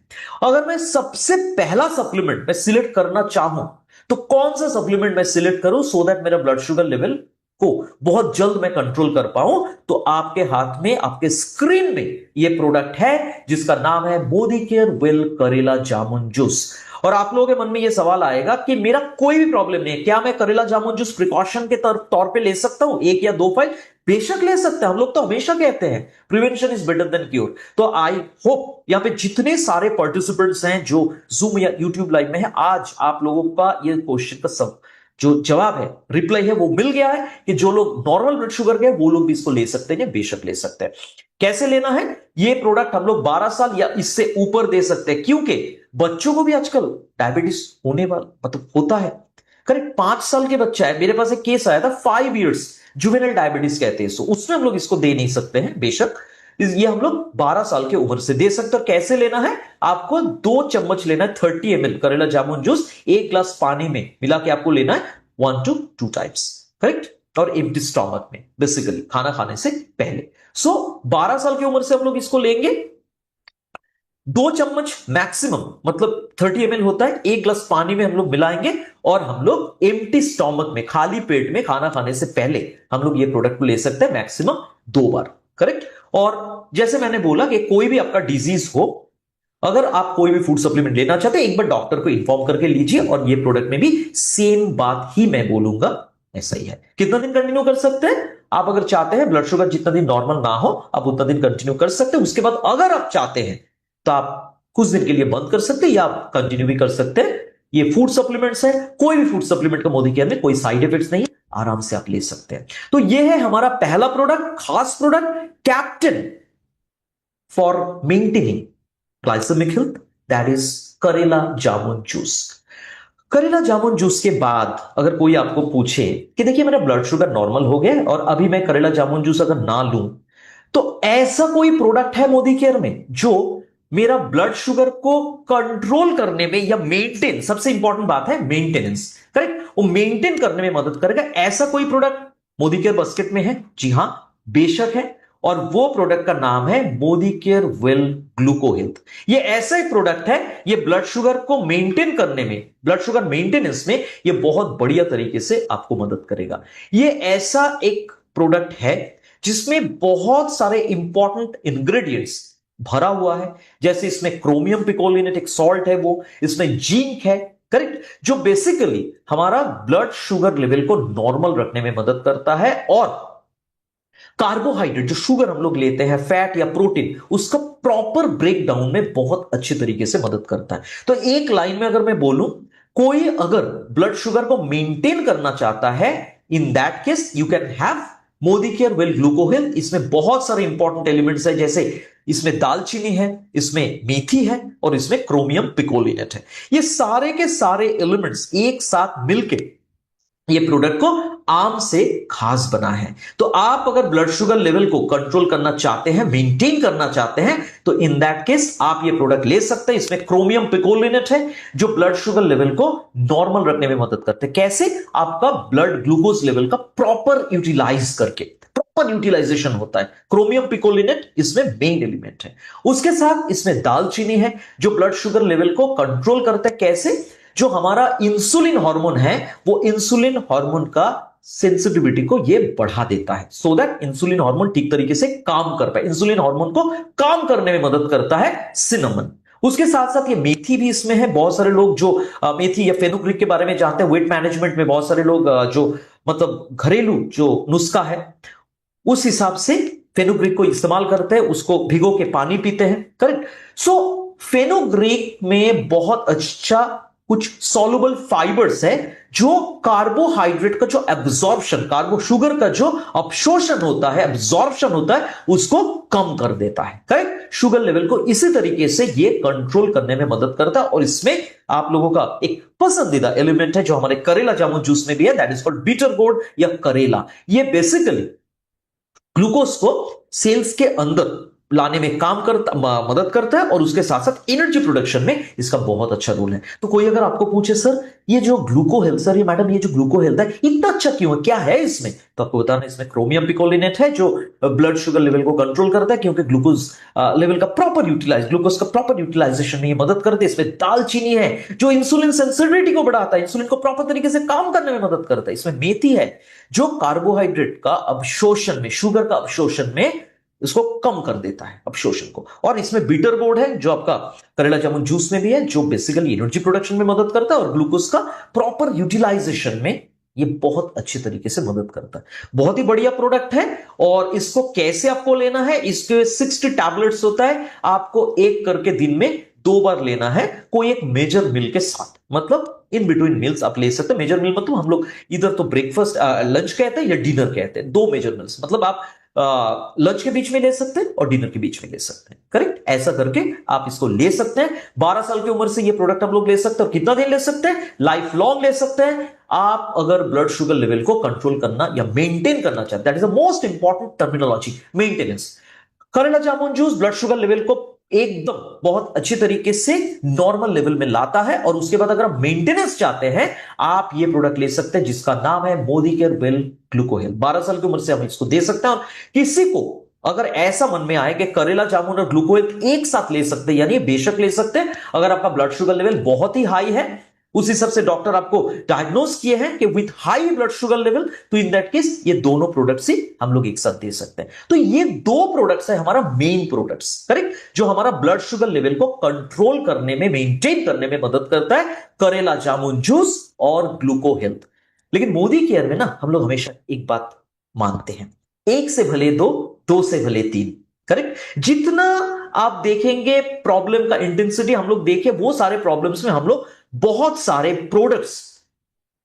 अगर मैं सबसे पहला सप्लीमेंट मैं सिलेक्ट करना चाहूं तो कौन सा सप्लीमेंट मैं सिलेक्ट करूं सो दैट मेरा ब्लड शुगर लेवल को बहुत जल्द मैं कंट्रोल कर पाऊं, तो आपके हाथ में, आपके स्क्रीन में ये प्रोडक्ट है जिसका नाम है मोदी केयर विल करेला जामुन जूस। और आप लोगों के मन में ये सवाल आएगा कि मेरा कोई भी प्रॉब्लम नहीं है, क्या मैं करेला जामुन जूस प्रिकॉशन के तौर पे ले सकता हूं, 1 या 2 फाइल? बेशक ले सकते हैं। हम लोग तो हमेशा कहते हैं prevention is better than cure. तो आई होप यहां पे जितने सारे पार्टिसिपेंट्स हैं जो जूम या यूट्यूब लाइव में है, आज आप लोगों का ये क्वेश्चन का सब जो जवाब है, रिप्लाई है, वो मिल गया है कि जो लोग नॉर्मल ब्लड शुगर के वो लोग भी इसको ले सकते हैं, बेशक ले सकते हैं। कैसे लेना है? ये प्रोडक्ट हम लोग 12 साल या इससे ऊपर दे सकते हैं, क्योंकि बच्चों को भी आजकल डायबिटीज होने वाला मतलब होता है। करेक्ट। 5 साल के बच्चा है, मेरे पास एक केस आया था, 5 इयर्स जुवेनाइल डायबिटीज कहते हैं, सो उसमें हम लोग इसको दे नहीं सकते हैं। बेशक ये हम लोग 12 साल के उम्र से दे सकते हैं। कैसे लेना है? आपको 2 चम्मच लेना है, 30 ml करेला जामुन जूस 1 ग्लास पानी में मिला के आपको लेना है 1 to 2 टाइम्स। करेक्ट। और एम्प्टी स्टमक में, बेसिकली खाना खाने से पहले। सो 12 साल की उम्र से हम लोग इसको लेंगे। 2 चम्मच मैक्सिमम, मतलब 30 ml होता है, 1 ग्लास पानी में हम लोग मिलाएंगे और हम लोग एम्प्टी स्टॉमक में, खाली पेट में, खाना खाने से पहले हम लोग ये प्रोडक्ट को ले सकते हैं मैक्सिमम 2 बार। करेक्ट। और जैसे मैंने बोला कि कोई भी आपका डिजीज हो, अगर आप कोई भी फूड सप्लीमेंट लेना चाहते हैं, एक बार डॉक्टर को इन्फॉर्म करके लीजिए। और ये प्रोडक्ट में भी सेम बात ही मैं बोलूंगा, ऐसा ही है। कितना दिन कंटिन्यू कर सकते हैं आप? अगर चाहते हैं ब्लड शुगर जितना दिन नॉर्मल ना हो, आप उतना दिन कंटिन्यू कर सकते हैं। उसके बाद अगर आप चाहते हैं तो आप कुछ दिन के लिए बंद कर सकते हैं या आप कंटिन्यू भी कर सकते हैं। ये फूड सप्लीमेंट्स है, कोई भी फूड सप्लीमेंट का मोदी केयर में कोई साइड इफेक्ट्स नहीं, आराम से आप ले सकते हैं। तो ये है हमारा पहला प्रोडक्ट, खास product, captain for maintaining glycaemic health, that is karela jamun juice. करेला जामुन जूस के बाद अगर कोई आपको पूछे कि देखिए मेरा ब्लड शुगर नॉर्मल हो गया और अभी मैं करेला जामुन जूस अगर ना लूं, तो ऐसा कोई प्रोडक्ट है मोदी केयर में जो मेरा ब्लड शुगर को कंट्रोल करने में या मेंटेन, सबसे इंपॉर्टेंट बात है मेंटेनेंस, करेक्ट, वो मेंटेन करने में मदद करेगा, ऐसा कोई प्रोडक्ट मोदी केयर बास्केट में है? जी हां, बेशक है। और वो प्रोडक्ट का नाम है मोदी केयर वेल ग्लूको हेल्थ। ये ऐसा एक प्रोडक्ट है, ये ब्लड शुगर को मेंटेन करने में, ब्लड शुगर मेंटेनेंस में ये बहुत बढ़िया तरीके से आपको मदद करेगा। ये ऐसा एक प्रोडक्ट है जिसमें बहुत सारे इंपॉर्टेंट इंग्रेडिएंट्स भरा हुआ है। जैसे इसमें क्रोमियम पिकोलिनेट एक सॉल्ट है, वो इसमें जिंक है, करेक्ट, जो बेसिकली हमारा ब्लड शुगर लेवल को नॉर्मल रखने में मदद करता है। और कार्बोहाइड्रेट, जो शुगर हम लोग लेते हैं, फैट या प्रोटीन, उसका प्रॉपर ब्रेक डाउन में बहुत अच्छे तरीके से मदद करता है। तो एक लाइन में अगर मैं बोलूं, कोई अगर ब्लड शुगर को मेंटेन करना चाहता है, in that case you can have Modi care well ग्लूको health. इसमें बहुत सारे इंपॉर्टेंट एलिमेंट्स है, जैसे इसमें दालचीनी है, इसमें मेथी है और इसमें क्रोमियम पिकोलिनेट है। ये सारे के सारे एलिमेंट्स एक साथ मिलके ये प्रोडक्ट को आम से खास बना है। तो आप अगर ब्लड शुगर लेवल को कंट्रोल करना चाहते हैं, मेंटेन करना चाहते हैं, तो इन दैट केस आप ये प्रोडक्ट ले सकते हैं। इसमें क्रोमियम पिकोलिनेट है जो ब्लड शुगर लेवल को नॉर्मल रखने में मदद करते हैं। कैसे? आपका ब्लड ग्लूकोज लेवल का प्रॉपर यूटिलाइज करके, प्रॉपर यूटिलाइजेशन होता है। क्रोमियम पिकोलिनेट इसमें मेन एलिमेंट है। उसके साथ इसमें दालचीनी है जो ब्लड शुगर लेवल को कंट्रोल करता है। कैसे? जो हमारा इंसुलिन हार्मोन है, वो इंसुलिन हार्मोन का सेंसिटिविटी को ये बढ़ा देता है, सो दैट इंसुलिन हार्मोन ठीक तरीके से काम कर पाए। इंसुलिन हार्मोन को काम करने में मदद करता है सिनेमन। उसके साथ साथ ये मेथी भी इसमें है। बहुत सारे लोग जो मेथी या फेनुग्रीक के बारे में जानते हैं, वेट मैनेजमेंट में बहुत सारे लोग जो मतलब घरेलू जो नुस्खा है उस हिसाब से फेनुग्रीक को इस्तेमाल करते हैं, उसको भिगो के पानी पीते हैं, करेक्ट। सो फेनुग्रीक में बहुत अच्छा कुछ सॉल्युबल फाइबर्स है जो कार्बोहाइड्रेट का जो एब्जॉर्प्शन, कार्बो शुगर का जो अवशोषण होता है, एब्जॉर्प्शन होता है, उसको कम कर देता है, करेक्ट। शुगर लेवल को इसी तरीके से ये कंट्रोल करने में मदद करता है। और इसमें आप लोगों का एक पसंदीदा एलिमेंट है जो हमारे करेला जामुन जूस में भी है, that is called bitter gourd या करेला। ये बेसिकली ग्लूकोज को सेल्स के अंदर लाने में काम करता, मदद करता है और उसके साथ साथ एनर्जी प्रोडक्शन में इसका बहुत अच्छा रोल है। तो कोई अगर आपको पूछे सर ये जो ग्लूको हेल्थ, सर ये मैडम ये जो ग्लूको हेल्थ है इतना अच्छा क्यों है, क्या है इसमें, तो आपको बताना इसमें क्रोमियम पिकोलिनेट है जो ब्लड शुगर लेवल को कंट्रोल करता है, क्योंकि ग्लूकोज लेवल का प्रॉपर यूटिलाइज, ग्लूकोज का प्रॉपर यूटिलाइजेशन में ये मदद करते हैं। इसमें दालचीनी है जो इंसुलिन सेंसिटिविटी को बढ़ाता है, इंसुलिन को प्रॉपर तरीके से काम करने में मदद करता है। इसमें मेथी है जो कार्बोहाइड्रेट का अवशोषण में, शुगर का अवशोषण में इसको कम कर देता है, अवशोषण को। और इसमें बीटर गोर्ड है जो आपका करेला जामुन जूस में भी है, जो बेसिकली एनर्जी प्रोडक्शन में मदद करता है और ग्लूकोज का प्रॉपर यूटिलाइजेशन में ये बहुत अच्छे तरीके से मदद करता है। बहुत ही बढ़िया प्रोडक्ट है। और इसको कैसे आपको लेना है, इसके 60 टैबलेट्स होता है, आपको एक करके दिन में 2 बार लेना है, कोई एक मेजर मील के साथ, मतलब इन बिटवीन मील्स आप ले सकते हैं। मेजर मील मतलब हम लोग इधर तो ब्रेकफास्ट लंच कहते हैं या डिनर कहते हैं, 2 मेजर मील्स मतलब आप लंच के बीच में ले सकते हैं और डिनर के बीच में ले सकते हैं, करेक्ट। ऐसा करके आप इसको ले सकते हैं। 12 साल की उम्र से ये प्रोडक्ट आप लोग ले सकते हैं। और कितना दिन ले सकते हैं? लाइफ लॉन्ग ले सकते हैं। आप अगर ब्लड शुगर लेवल को कंट्रोल करना या मेंटेन करना चाहते हैं, that is the most important terminology, maintenance. करेला jamun juice blood sugar level को एकदम बहुत अच्छी तरीके से नॉर्मल लेवल में लाता है। और उसके बाद अगर आप मेंटेनेंस चाहते हैं, आप ये प्रोडक्ट ले सकते हैं जिसका नाम है मोदी केयर वेल ग्लूको हेल्थ। 12 साल की उम्र से हम इसको दे सकते हैं। और किसी को अगर ऐसा मन में आए कि करेला जामुन और ग्लूकोहेल्थ एक साथ ले सकते हैं, यानी बेशक ले सकते हैं अगर आपका ब्लड शुगर लेवल बहुत ही हाई है, उस हिसाब से डॉक्टर आपको डायग्नोज किए हैं कि with high blood sugar level, तो इन दैट केस ये दोनों प्रोडक्ट्स ही हम लोग एक साथ दे सकते हैं। तो ये दो प्रोडक्ट्स है हमारा मेन प्रोडक्ट्स, करेक्ट, जो हमारा ब्लड शुगर लेवल को कंट्रोल करने में, मेंटेन करने में मदद करता है, करेला जामुन जूस और ग्लूकोहेल्थ। लेकिन मोदी केयर में ना हम लोग हमेशा एक बात मानते हैं, एक से भले दो, दो से भले तीन, करेक्ट। जितना आप देखेंगे प्रॉब्लम का इंटेंसिटी हम लोग देखें, वो सारे प्रॉब्लम्स में हम लोग बहुत सारे प्रोडक्ट्स,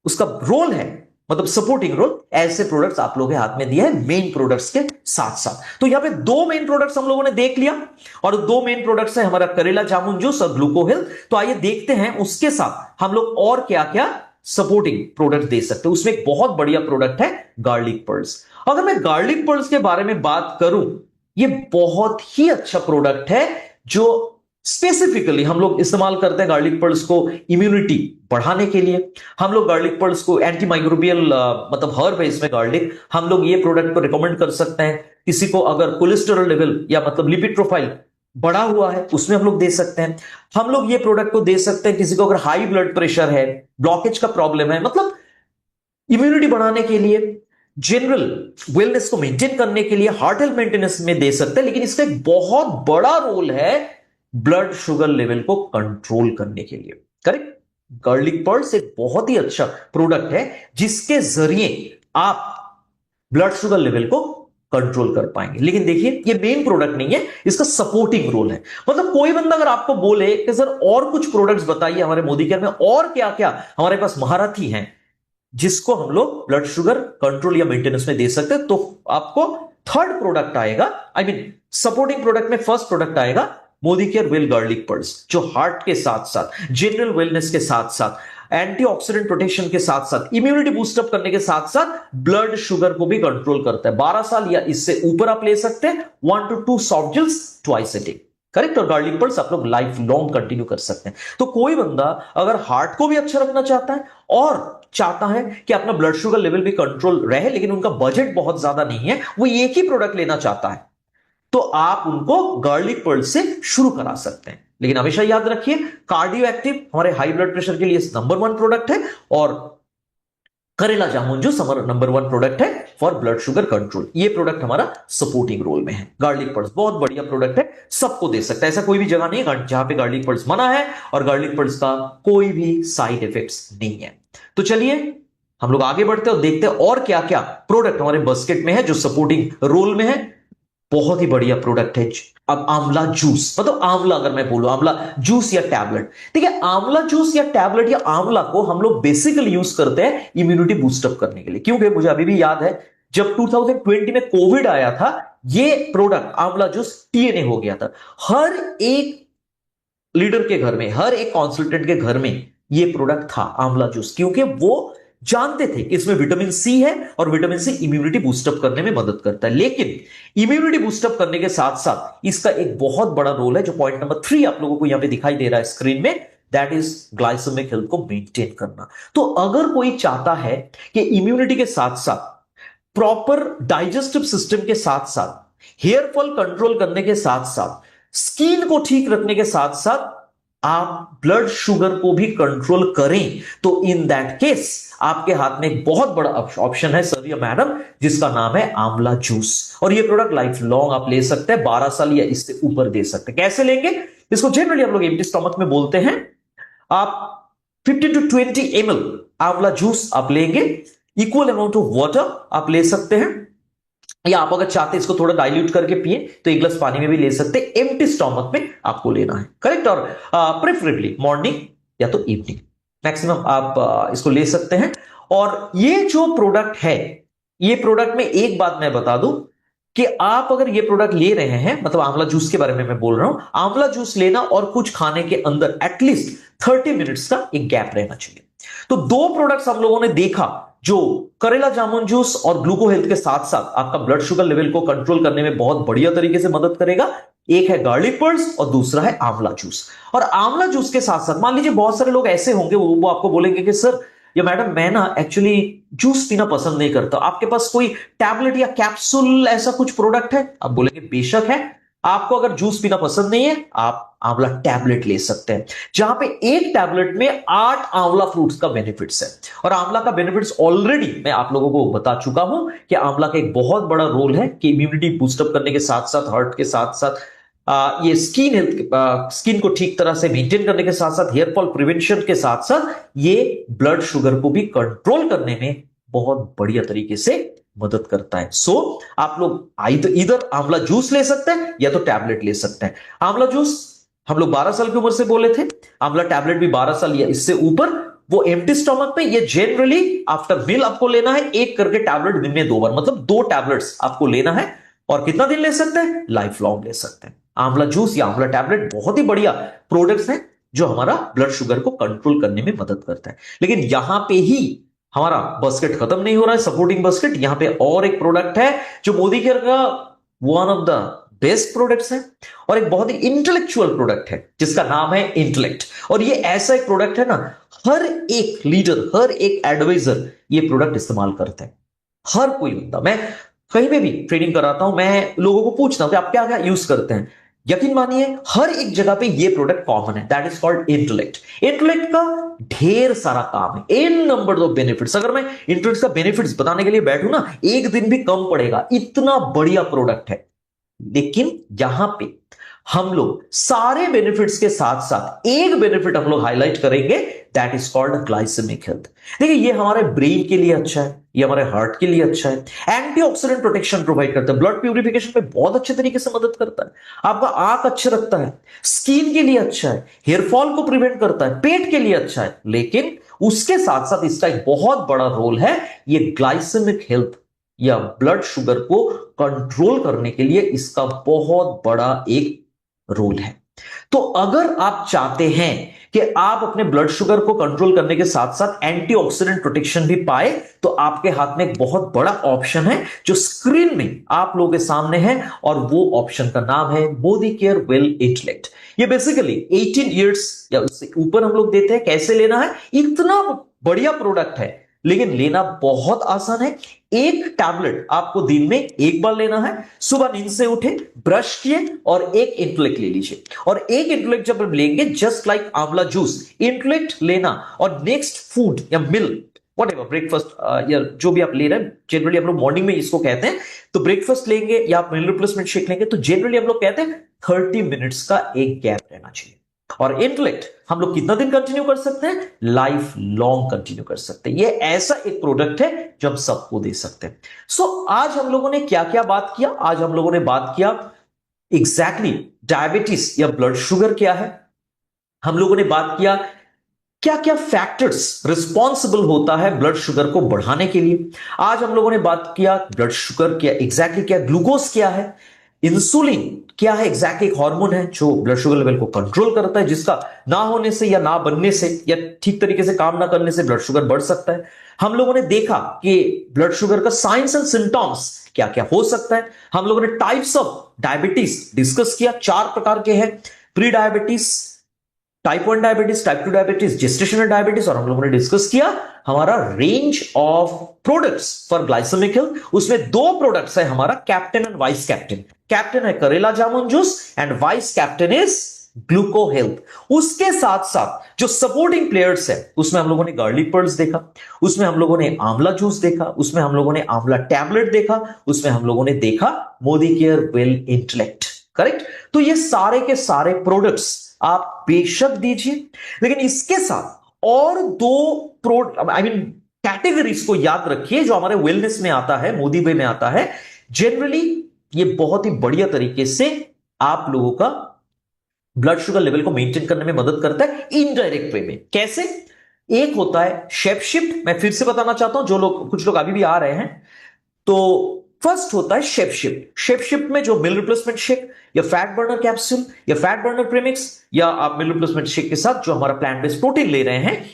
उसका रोल है, मतलब सपोर्टिंग रोल, ऐसे प्रोडक्ट्स आप लोगों के हाथ में दिया है मेन प्रोडक्ट्स के साथ साथ। तो यहां पे दो मेन प्रोडक्ट्स हम लोगों ने देख लिया, और दो मेन प्रोडक्ट्स है हमारा करेला जामुन जूस और ग्लूकोहेल्थ। तो आइए देखते हैं उसके साथ हम लोग और क्या क्या सपोर्टिंग प्रोडक्ट दे सकते हैं। उसमें एक बहुत बढ़िया प्रोडक्ट है गार्लिक पर्ल्स। अगर मैं गार्लिक पर्ल्स के बारे में बात करूं, ये बहुत ही अच्छा प्रोडक्ट है जो स्पेसिफिकली हम लोग इस्तेमाल करते हैं गार्लिक पर्ल्स को इम्यूनिटी बढ़ाने के लिए। हम लोग गार्लिक पर्ल्स को एंटी माइक्रोबियल मतलब हर्ब है इसमें गार्लिक, हम लोग ये प्रोडक्ट को रिकमेंड कर सकते हैं। किसी को अगर कोलेस्टेरॉल लेवल या मतलब लिपिड प्रोफाइल बढ़ा हुआ है उसमें हम लोग दे सकते हैं। हम लोग ये प्रोडक्ट को दे सकते हैं किसी को अगर हाई ब्लड प्रेशर है, ब्लॉकेज का प्रॉब्लम है, मतलब इम्यूनिटी बढ़ाने के लिए, जनरल वेलनेस को मेंटेन करने के लिए, हार्ट हेल्थ मेंटेनेंस में दे सकते हैं। लेकिन इसका एक बहुत बड़ा रोल है ब्लड शुगर लेवल को कंट्रोल करने के लिए, करेक्ट। गार्लिक पर्ल्स एक बहुत ही अच्छा प्रोडक्ट है जिसके जरिए आप ब्लड शुगर लेवल को कंट्रोल कर पाएंगे। लेकिन देखिए ये मेन प्रोडक्ट नहीं है, इसका सपोर्टिंग रोल है। मतलब कोई बंदा अगर आपको बोले कि सर और कुछ प्रोडक्ट्स बताइए हमारे मोदी केयर में, और क्या क्या हमारे पास महारथी हैं जिसको हम लोग ब्लड शुगर कंट्रोल या मेंटेनेंस में दे सकते हैं, तो आपको थर्ड प्रोडक्ट आएगा, आई मीन सपोर्टिंग प्रोडक्ट में फर्स्ट प्रोडक्ट आएगा Modi care well garlic pearls, जो हार्ट के साथ साथ, जनरल वेलनेस के साथ साथ, एंटीऑक्सीडेंट प्रोटेक्शन के साथ साथ, इम्यूनिटी बूस्टअप करने के साथ साथ ब्लड शुगर को भी कंट्रोल करता है। 12 साल या इससे ऊपर आप ले सकते हैं, 1 to 2 soft gels twice a day, correct. और गार्लिक पर्ल्स आप लोग लाइफ लॉन्ग कंटिन्यू कर सकते हैं। तो कोई बंदा अगर हार्ट को भी अच्छा रखना चाहता है और चाहता है कि अपना ब्लड शुगर लेवल भी कंट्रोल रहे, लेकिन उनका बजट बहुत ज्यादा नहीं है, वो एक ही प्रोडक्ट लेना चाहता है, तो आप उनको गार्लिक पर्ल से शुरू करा सकते हैं। लेकिन हमेशा याद रखिए कार्डियो एक्टिव हमारे हाई ब्लड प्रेशर के लिए नंबर 1 प्रोडक्ट है, और करेला जामुन जूस हमारा नंबर 1 प्रोडक्ट है फॉर ब्लड शुगर कंट्रोल। ये प्रोडक्ट हमारा सपोर्टिंग रोल में है। गार्लिक पर्ल्स बहुत बढ़िया प्रोडक्ट है, सबको दे सकता है। ऐसा कोई भी जगह नहीं है जहां पे गार्लिक पर्ल्स मना है, और गार्लिक पर्ल्स का कोई भी साइड इफेक्ट्स नहीं है। तो चलिए हम लोग आगे बढ़ते हैं और देखते हैं और क्या क्या प्रोडक्ट हमारे बास्केट में है जो सपोर्टिंग रोल में है। बहुत ही बढ़िया प्रोडक्ट है अब आंवला जूस, मतलब आंवला, अगर मैं बोलूं आंवला जूस या टैबलेट, ठीक है। आंवला जूस या टैबलेट या आंवला को हम लोग बेसिकली यूज करते हैं इम्यूनिटी बूस्टअप करने के लिए, क्योंकि मुझे अभी भी याद है जब 2020 में कोविड आया था, ये प्रोडक्ट आंवला जूस टीएनए हो गया था। हर एक लीडर के घर में, हर एक कंसल्टेंट के घर में ये प्रोडक्ट था आंवला जूस, क्योंकि वो जानते थे कि इसमें विटामिन सी है और विटामिन सी इम्यूनिटी बूस्टअप करने में मदद करता है। लेकिन इम्यूनिटी बूस्टअप करने के साथ साथ इसका एक बहुत बड़ा रोल है, जो पॉइंट नंबर 3 आप लोगों को यहां पे दिखाई दे रहा है स्क्रीन में, दैट इज ग्लाइसेमिक हेल्थ को मेंटेन करना। तो अगर कोई चाहता है कि इम्यूनिटी के साथ साथ, प्रॉपर डाइजेस्टिव सिस्टम के साथ साथ, हेयर फॉल कंट्रोल करने के साथ साथ, स्किन को ठीक रखने के साथ साथ आप ब्लड शुगर को भी कंट्रोल करें, तो इन दैट केस आपके हाथ में एक बहुत बड़ा ऑप्शन है सर या मैडम, जिसका नाम है आंवला जूस। और ये प्रोडक्ट लाइफ लॉन्ग आप ले सकते हैं, 12 साल या इससे ऊपर दे सकते हैं। कैसे लेंगे इसको? जनरली हम लोग एम्प्टी स्टमक में बोलते हैं। आप 15 to 20 ml आंवला जूस आप लेंगे, इक्वल अमाउंट ऑफ वाटर आप ले सकते हैं, या आप अगर चाहते हैं इसको थोड़ा डाइल्यूट करके पिए तो एक गिलास पानी में भी ले सकते हैं। एम्प्टी स्टमक में आपको लेना है, करेक्ट। और प्रेफरेबली मॉर्निंग या तो इवनिंग, मैक्सिमम आप इसको ले सकते हैं। और ये जो प्रोडक्ट है, ये प्रोडक्ट में एक बात मैं बता दूं कि आप अगर ये प्रोडक्ट ले रहे हैं, मतलब आंवला जूस के बारे में मैं बोल रहा हूं, आंवला जूस लेना और कुछ खाने के अंदर एटलीस्ट 30 मिनट्स का एक गैप रहना चाहिए। तो दो प्रोडक्ट्स हम लोगों ने देखा जो करेला जामुन जूस और ग्लूकोहेल्थ के साथ साथ आपका ब्लड शुगर लेवल को कंट्रोल करने में बहुत बढ़िया तरीके से मदद करेगा। एक है गार्लिक पर्ल्स और दूसरा है आंवला जूस। और आंवला जूस के साथ साथ मान लीजिए बहुत सारे लोग ऐसे होंगे वो आपको बोलेंगे कि सर या मैडम मैं ना एक्चुअली जूस पीना पसंद नहीं करता, आपके पास कोई टैबलेट या कैप्सूल ऐसा कुछ प्रोडक्ट है? आप बोलेंगे बेशक है। आपको अगर जूस पीना पसंद नहीं है, आप आंवला टैबलेट ले सकते हैं, जहां पे एक टैबलेट में 8 आंवला फ्रूट्स का बेनिफिट्स है। और आंवला का बेनिफिट्स ऑलरेडी मैं आप लोगों को बता चुका हूं कि आंवला का एक बहुत बड़ा रोल है कि इम्यूनिटी बूस्टअप करने के साथ साथ, हार्ट के साथ साथ, ये स्किन हेल्थ, स्किन को ठीक तरह से मेंटेन करने के साथ साथ, हेयर फॉल प्रिवेंशन के साथ साथ, ये ब्लड शुगर को भी कंट्रोल करने में बहुत बढ़िया तरीके से मदद करता है। सो आप लोग इधर आंवला जूस ले सकते हैं या तो टैबलेट ले सकते हैं। आंवला जूस हम लोग 12 साल की उम्र से बोले थे, आंवला टैबलेट भी 12 साल या इससे ऊपर, वो एम्प्टी स्टमक पे, ये जनरली आफ्टर मील आपको लेना है, एक करके टैबलेट दिन में 2 बार, मतलब 2 टैबलेट्स आपको लेना है। और कितना दिन ले सकते हैं? लाइफ लॉन्ग ले सकते हैं। आंवला जूस या आंवला टैबलेट बहुत ही बढ़िया प्रोडक्ट्स हैं जो हमारा ब्लड शुगर को कंट्रोल करने में मदद करता है। लेकिन यहां पे ही हमारा बास्केट खत्म नहीं हो रहा है, सपोर्टिंग बास्केट। यहां पे और एक प्रोडक्ट है जो मोदी केयर का one of the best products है और एक बहुत ही इंटेलेक्चुअल प्रोडक्ट है जिसका नाम है इंटेलेक्ट। और ये ऐसा एक प्रोडक्ट है ना, हर एक लीडर, हर एक एडवाइजर ये प्रोडक्ट इस्तेमाल करते हैं। हर कोई बंदा, मैं कहीं पे भी ट्रेनिंग कराता हूं, मैं लोगों को पूछता हूं कि आप क्या क्या यूज करते हैं। यकीन मानिए हर एक जगह पे ये प्रोडक्ट कॉमन है, that is called intellect. Intellect का ढेर सारा काम है, इन नंबर ऑफ बेनिफिट्स। अगर मैं इंटेलेक्ट का बेनिफिट्स बताने के लिए बैठूं ना, एक दिन भी कम पड़ेगा, इतना बढ़िया प्रोडक्ट है। लेकिन यहां पे हम लोग सारे बेनिफिट्स के साथ साथ एक बेनिफिट हम लोग हाईलाइट करेंगे, that is called glycaemic health. देखिए ये हमारे ब्रेन के लिए अच्छा है, ये हमारे हार्ट के लिए अच्छा है, एंटीऑक्सीडेंट प्रोटेक्शन प्रोवाइड करता है, ब्लड प्यूरिफिकेशन में बहुत अच्छे तरीके से मदद करता है, आपका आंख अच्छा रखता है, स्किन के लिए अच्छा है, हेयर फॉल को प्रिवेंट करता है, पेट के लिए अच्छा है। लेकिन उसके साथ साथ इसका एक बहुत बड़ा रोल है, ये ग्लाइसेमिक हेल्थ या ब्लड शुगर को कंट्रोल करने के लिए इसका बहुत बड़ा एक रोल है। तो अगर आप चाहते हैं कि आप अपने ब्लड शुगर को कंट्रोल करने के साथ साथ एंटीऑक्सीडेंट प्रोटेक्शन भी पाए, तो आपके हाथ में एक बहुत बड़ा ऑप्शन है जो स्क्रीन में आप लोगों के सामने है, और वो ऑप्शन का नाम है मोदी केयर वेल इंटेलेक्ट। ये बेसिकली 18 इयर्स या उससे ऊपर हम लोग देते हैं। कैसे लेना है? इतना बढ़िया प्रोडक्ट है लेकिन लेना बहुत आसान है। एक टैबलेट आपको दिन में एक बार लेना है, सुबह नींद से उठे, ब्रश किए और एक इंटेलेक्ट ले लीजिए। और एक इंटेलेक्ट जब हम लेंगे, जस्ट लाइक आंवला जूस, इंटेलेक्ट लेना और नेक्स्ट फूड या मिल, व्हाटएवर, ब्रेकफास्ट या जो भी आप ले रहे हैं, जनरली हम लोग मॉर्निंग में इसको कहते हैं, तो ब्रेकफास्ट लेंगे या आप मिल रिप्लेसमेंट शेक लेंगे, तो जनरली हम लोग कहते हैं 30 मिनट्स का एक गैप रहना चाहिए। और इंटेलेक्ट हम लोग कितना दिन कंटिन्यू कर सकते हैं? लाइफ लॉन्ग कंटिन्यू कर सकते हैं। ये ऐसा एक प्रोडक्ट है जो हम सबको दे सकते हैं। सो आज हम लोगों ने क्या क्या बात किया? आज हम लोगों ने बात किया एग्जैक्टली डायबिटीज या ब्लड शुगर क्या है, हम लोगों ने बात किया क्या क्या फैक्टर्स रिस्पॉन्सिबल होता है ब्लड शुगर को बढ़ाने के लिए, आज हम लोगों ने बात किया ब्लड शुगर क्या एग्जैक्टली क्या, ग्लूकोज क्या है, इंसुलिन क्या है, एग्जैक्टली एक हार्मोन है जो ब्लड शुगर लेवल को कंट्रोल करता है, जिसका ना होने से या ना बनने से या ठीक तरीके से काम ना करने से ब्लड शुगर बढ़ सकता है। हम लोगों ने देखा कि ब्लड शुगर का साइंस एंड सिम्टम्स क्या क्या हो सकता है। हम लोगों ने टाइप्स ऑफ डायबिटीज डिस्कस किया, 4 प्रकार के हैं, pre diabetes, type 1 diabetes, type 2 diabetes, gestational diabetes, और हम लोगों ने डिस्कस किया हमारा range of products for glycemic health. उसमें 2 प्रोडक्ट्स है हमारा, captain and vice captain. Captain है karela jamun juice and vice captain is gluco health. उसके साथ साथ जो सपोर्टिंग प्लेयर्स है, उसमें हम लोगों ने गार्लिक पर्ल्स देखा, उसमें हम लोगों ने आंवला जूस देखा, उसमें हम लोगों ने आंवला टैबलेट देखा, उसमें हम लोगों ने देखा Modi care well intellect. Correct? तो ये सारे के सारे प्रोडक्ट्स आप बेशक दीजिए, लेकिन इसके साथ और 2 कैटेगरीज को याद रखिए जो हमारे वेलनेस में आता है, मोदी वे में आता है। जनरली ये बहुत ही बढ़िया तरीके से आप लोगों का ब्लड शुगर लेवल को मेंटेन करने में मदद करता है इनडायरेक्ट वे में। कैसे? एक होता है शेप शिफ्ट, मैं फिर से बताना चाहता हूं, जो लोग, कुछ लोग अभी भी आ रहे हैं, तो फर्स्ट होता है शेप शिफ्ट। शेप शिफ्ट में जो मिल रिप्लेसमेंट शेक या फैट बर्नर कैप्सूल या फैट बर्नर प्रीमिक्स, या आप मिल रिप्लेसमेंट शेक के साथ जो हमारा प्लांट बेस्ड प्रोटीन ले रहे हैं,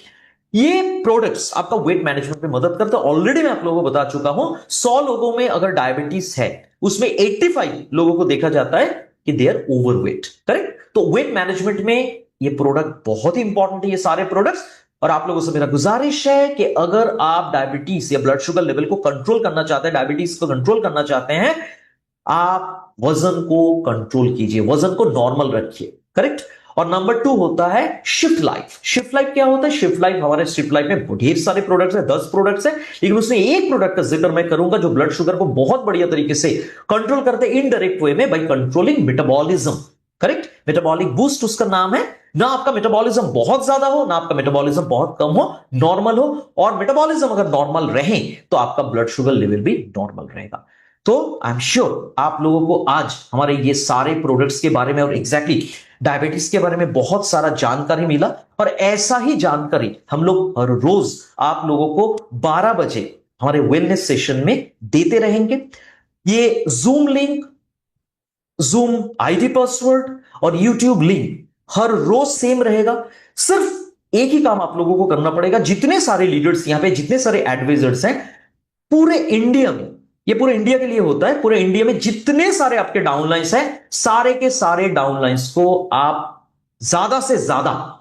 ये प्रोडक्ट्स आपका वेट मैनेजमेंट में मदद करते हैं। ऑलरेडी मैं आप लोगों को बता चुका हूं, 100 लोगों में अगर डायबिटीज है, उसमें 85 लोगों को देखा जाता है कि दे आर ओवरवेट। करेक्ट? तो वेट मैनेजमेंट में ये प्रोडक्ट बहुत ही इंपॉर्टेंट है, ये सारे प्रोडक्ट्स। और आप लोगों से मेरा गुजारिश है कि अगर आप डायबिटीज या ब्लड शुगर लेवल को कंट्रोल करना चाहते हैं, डायबिटीज को कंट्रोल करना चाहते हैं, आप वजन को कंट्रोल कीजिए, वजन को नॉर्मल रखिए, करेक्ट। और नंबर 2 होता है शिफ्ट लाइफ। शिफ्ट लाइफ क्या होता है? शिफ्ट लाइफ, हमारे शिफ्ट लाइफ में ढेर सारे प्रोडक्ट्स हैं, 10 प्रोडक्ट्स हैं, लेकिन उसमें एक प्रोडक्ट का जिक्र मैं करूंगा जो ब्लड शुगर को बहुत बढ़िया तरीके से कंट्रोल करते हैं इनडायरेक्ट वे में, by controlling metabolism, correct. Metabolic boost उसका नाम है। ना आपका मेटाबॉलिज्म बहुत ज्यादा हो, ना आपका मेटाबॉलिज्म बहुत कम हो, नॉर्मल हो। और मेटाबॉलिज्म अगर नॉर्मल रहे तो आपका ब्लड शुगर लेवल भी नॉर्मल रहेगा। तो आई एम श्योर आप लोगों को आज हमारे ये सारे प्रोडक्ट्स के बारे में और एग्जैक्टली डायबिटीज के बारे में बहुत सारा जानकारी मिला, और ऐसा ही जानकारी हम लोग हर रोज आप लोगों को 12 बजे हमारे वेलनेस सेशन में देते रहेंगे। ये zoom link, zoom ID password और यूट्यूब लिंक हर रोज सेम रहेगा। सिर्फ एक ही काम आप लोगों को करना पड़ेगा, जितने सारे लीडर्स यहां पे, जितने सारे एडवाइजर्स हैं पूरे इंडिया में, ये पूरे इंडिया के लिए होता है, पूरे इंडिया में जितने सारे आपके डाउनलाइंस हैं, सारे के सारे डाउनलाइंस को आप ज्यादा से ज्यादा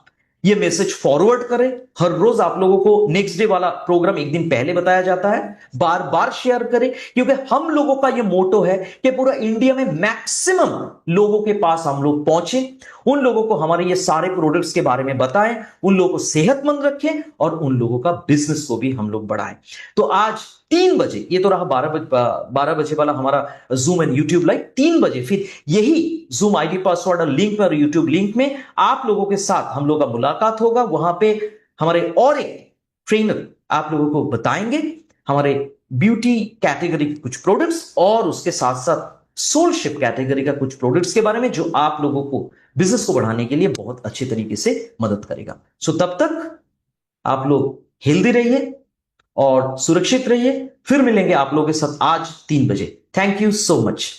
ये मैसेज फॉरवर्ड करें। हर रोज आप लोगों को नेक्स्ट डे वाला प्रोग्राम एक दिन पहले बताया जाता है, बार बार शेयर करें, क्योंकि हम लोगों का ये मोटो है कि पूरा इंडिया में मैक्सिमम लोगों के पास हम लोग पहुंचे, उन लोगों को हमारे ये सारे प्रोडक्ट्स के बारे में बताएं, उन लोगों को सेहतमंद रखें और उन लोगों का बिजनेस को भी हम लोग बढ़ाएं। तो आज 3 बजे, ये तो रहा 12 बजे वाला हमारा जूम एंड यूट्यूब लाइव, 3 बजे फिर यही जूम आईडी पासवर्ड और लिंक में और यूट्यूब लिंक में आप लोगों के साथ हम लोग का मुलाकात होगा। वहां पे हमारे और एक ट्रेनर आप लोगों को बताएंगे हमारे ब्यूटी कैटेगरी के कुछ प्रोडक्ट्स और उसके साथ साथ सोलशिप कैटेगरी का कुछ प्रोडक्ट्स के बारे में, जो आप लोगों को बिजनेस को बढ़ाने के लिए बहुत अच्छे तरीके से मदद करेगा। सो तब तक आप लोग हेल्दी रहिए और सुरक्षित रहिए। फिर मिलेंगे आप लोगों के साथ आज 3 बजे। Thank you so much.